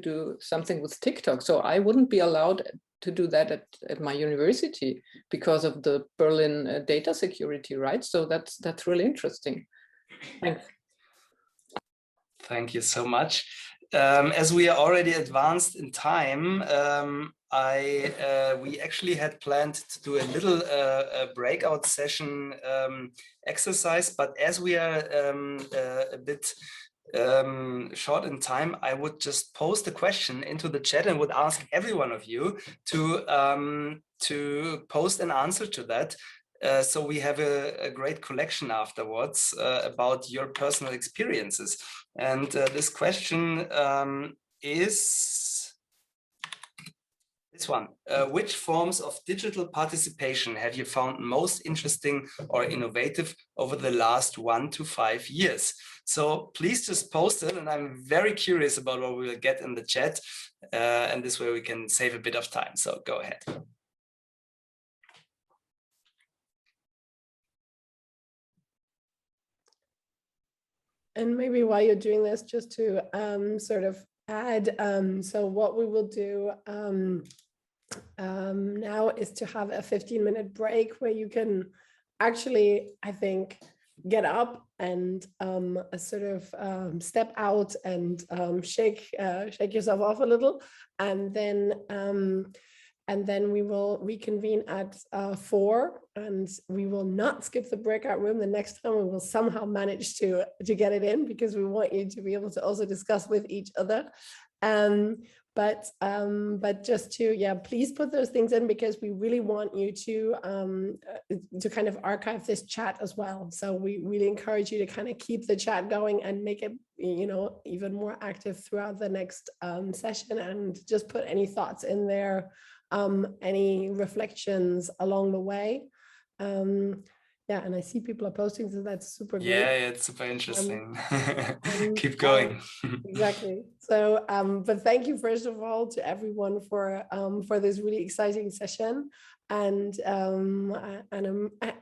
Speaker 9: do something with TikTok. So I wouldn't be allowed to do that at my university because of the Berlin data security, right? So that's really interesting. Thanks.
Speaker 2: Thank you so much. As we are already advanced in time, we actually had planned to do a little breakout session exercise, but as we are a bit short in time, I would just post a question into the chat and would ask every one of you to post an answer to that. So we have a great collection afterwards about your personal experiences. And this question is this one. Which forms of digital participation have you found most interesting or innovative over the last 1 to 5 years? So please just post it, and I'm very curious about what we will get in the chat. And this way we can save a bit of time. So go ahead.
Speaker 1: And maybe while you're doing this, just to sort of add, so what we will do now is to have a 15-minute break where you can actually, I think, get up and sort of step out and shake yourself off a little, and then we will reconvene at 4, and we will not skip the breakout room. The next time we will somehow manage to get it in, because we want you to be able to also discuss with each other. But just to, please put those things in, because we really want you to kind of archive this chat as well. So we really encourage you to kind of keep the chat going and make it, you know, even more active throughout the next session, and just put any thoughts in there, any reflections along the way. Yeah, and I see people are posting, so that's super great.
Speaker 2: Yeah, it's super interesting. Keep going.
Speaker 1: Exactly. So, but thank you first of all to everyone for this really exciting session. And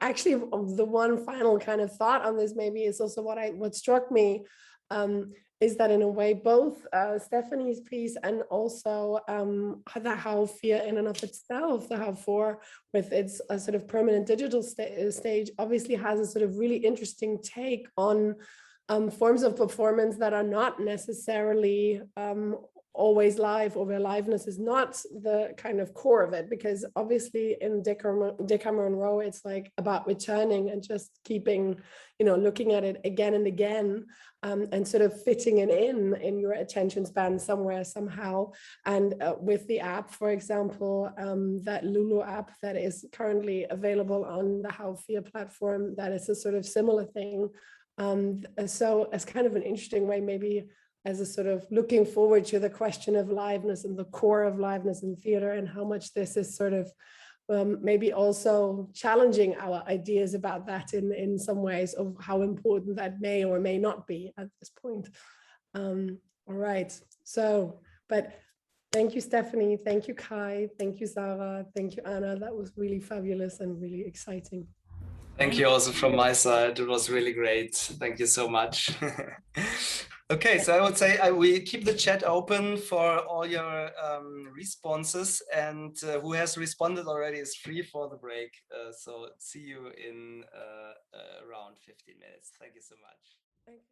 Speaker 1: actually, the one final kind of thought on this maybe is also what struck me. Is that in a way both Stefanie's piece and also the HOW 4 in and of itself, the HOW 4 with its sort of permanent digital stage, obviously has a sort of really interesting take on forms of performance that are not necessarily always live, or where liveness is not the kind of core of it, because obviously in Decameron Row, it's like about returning and just keeping, you know, looking at it again and again, and sort of fitting it in your attention span somewhere, somehow. And with the app, for example, that Lulu app that is currently available on the HOW 4 platform, that is a sort of similar thing. So as kind of an interesting way, maybe as a sort of looking forward to the question of liveness and the core of liveness in theater, and how much this is sort of maybe also challenging our ideas about that in some ways, of how important that may or may not be at this point. All right, so, but thank you, Stefanie, thank you, Kai, thank you, Sarah, thank you, Anna. That was really fabulous and really exciting.
Speaker 2: Thank you also from my side. It was really great. Thank you so much. Okay, so I would say we keep the chat open for all your responses, and who has responded already is free for the break. So see you in around 15 minutes. Thank you so much.